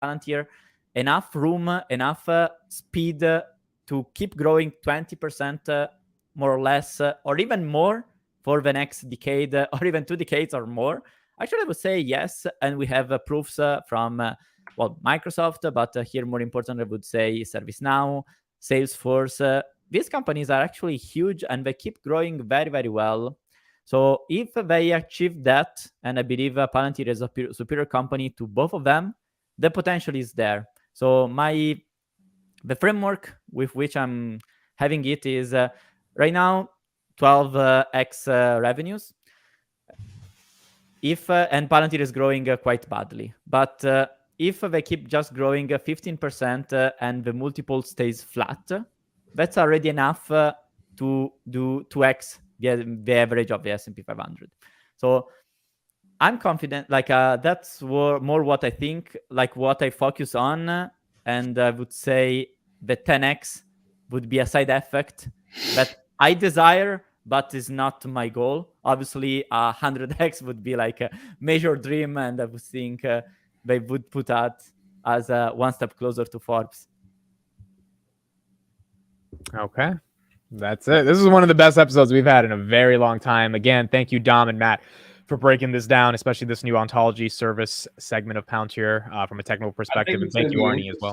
Palantir enough room, enough speed to keep growing 20% more or less, or even more for the next decade, or even 2 decades or more? Actually, I would say yes, and we have proofs from Microsoft, but here more important, I would say ServiceNow, Salesforce. These companies are actually huge, and they keep growing very, very well. So if they achieve that, and I believe Palantir is a superior company to both of them, the potential is there. So the framework with which I'm having it is right now 12x revenues. And Palantir is growing quite badly. But if they keep just growing 15% and the multiple stays flat, that's already enough to do 2x the average of the S&P 500. So I'm confident, like that's more what I think, like what I focus on, and I would say the 10x would be a side effect that I desire, but is not my goal. Obviously, 100x would be like a major dream, and I would think they would put that as one step closer to Forbes. Okay. That's it. This is one of the best episodes we've had in a very long time. Again, thank you, Dom and Matt, for breaking this down, especially this new ontology service segment of Palantir from a technical perspective. And thank you, Arnie, as well.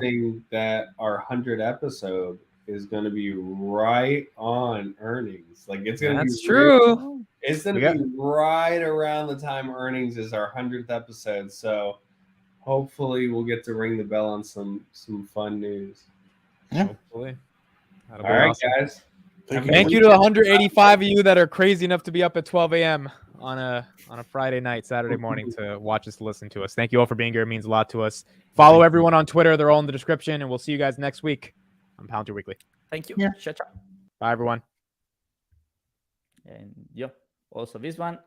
That our 100th episode is going to be right on earnings. Like it's going to be true. It's going to be right around the time earnings is our 100th episode. So hopefully we'll get to ring the bell on some fun news. Yeah. Hopefully. All right, guys. Thank you to 185 of you that are crazy enough to be up at 12 a.m. on a Friday night, Saturday morning to watch us, listen to us. Thank you all for being here. It means a lot to us. Follow everyone on Twitter. They're all in the description, and we'll see you guys next week on Palantir Weekly. Thank you. Yeah. Ciao, ciao. Bye, everyone. And also this one.